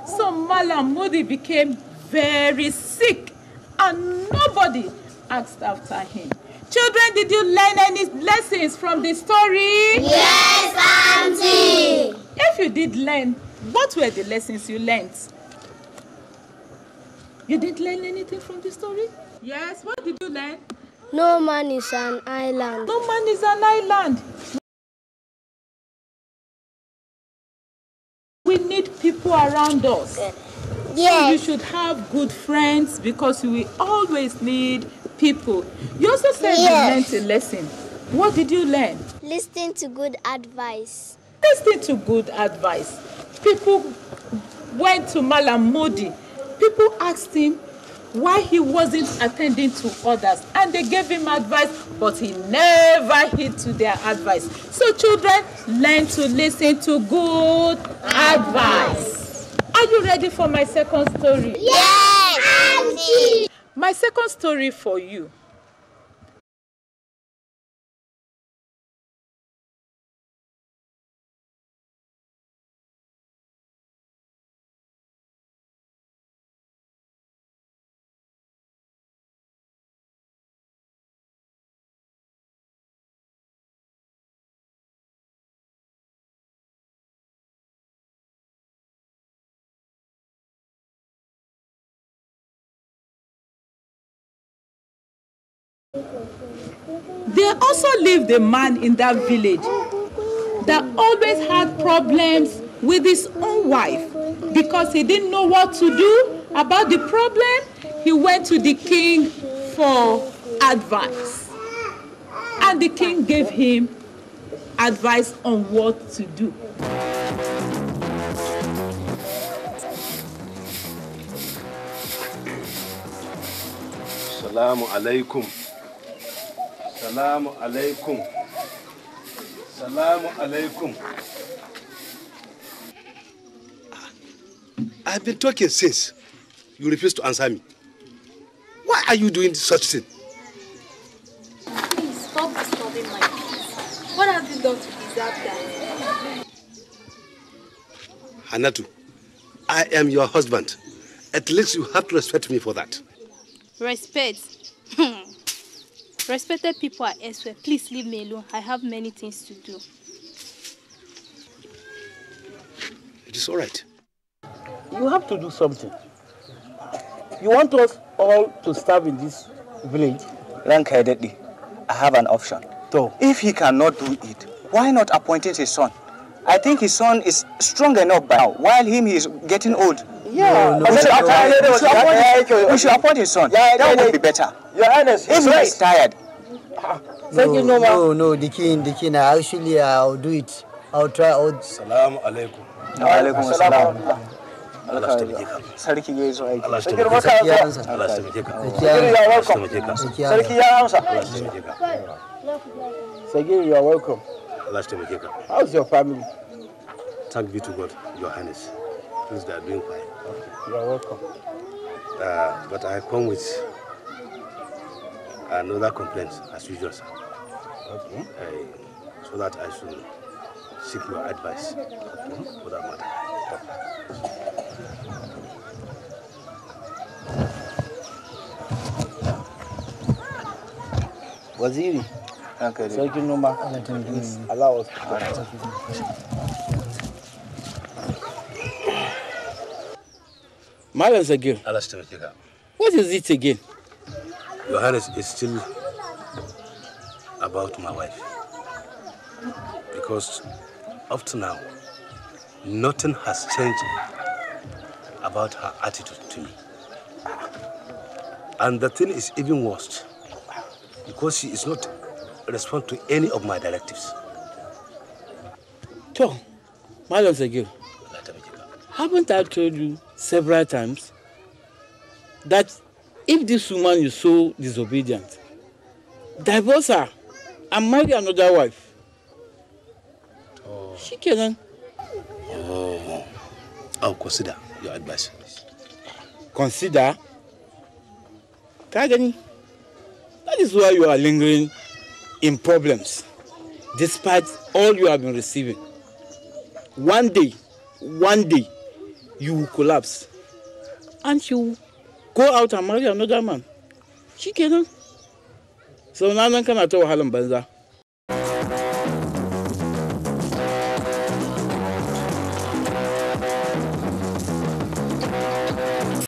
So Malam Mudi became very sick and nobody asked after him. Children, did you learn any lessons from the story? Yes, Auntie. If you did learn, what were the lessons you learned? You didn't learn anything from the story? Yes, what did you learn? No man is an island. No man is an island. We need people around us. Yes. So you should have good friends because we always need people. You also said you learned a lesson. What did you learn? Listen to good advice. Listen to good advice. People went to Malam Mudi. People asked him why he wasn't attending to others. And they gave him advice, but he never heeded to their advice. So children, learn to listen to good advice. Are you ready for my second story? Yes, Auntie. My second story for you. There also lived a man in that village that always had problems with his own wife. Because he didn't know what to do about the problem, he went to the king for advice. And the king gave him advice on what to do. Salamu alaikum. Salamu alaikum. Salamu alaikum. I've been talking since. You refuse to answer me. Why are you doing such thing? Please stop disturbing my peace. What have you done to deserve that? Hanatu, I am your husband. At least you have to respect me for that. Respect. Respected people are elsewhere. Please leave me alone. I have many things to do. It is all right. You have to do something. You want us all to starve in this village? Rank-headedly, I have an option. So, if he cannot do it, why not appointing his son? I think his son is strong enough by now, while he is getting old. Yeah, we should appoint his son. That would be better. Your Highness, if he is tired. No, the king, actually, I'll do it. I'll try out. Salamu alaikum. Alaikum salam. Sarki ya zo aiki. Sarki ya amsa. Sagir, you are welcome. How's your family? Thank be to God, Your Highness. Things they are doing fine. You are welcome. But I come with another complaint, as usual, sir. Okay. So that I should seek your advice for that matter. Waziri, Sarkin Noma, allow us. Malam Sagir, what is it again? Your Highness is still about my wife. Because up to now, nothing has changed about her attitude to me. And the thing is even worse, because she is not responding to any of my directives. So, Madam Segir, haven't I told you several times that if this woman is so disobedient, divorce her and marry another wife? She cannot. Oh, I'll consider your advice. Consider? Kagani, that is why you are lingering in problems, despite all you have been receiving. One day, you will collapse, and you will go out and marry another man. She cannot. So now I cannot tell Halam Banza.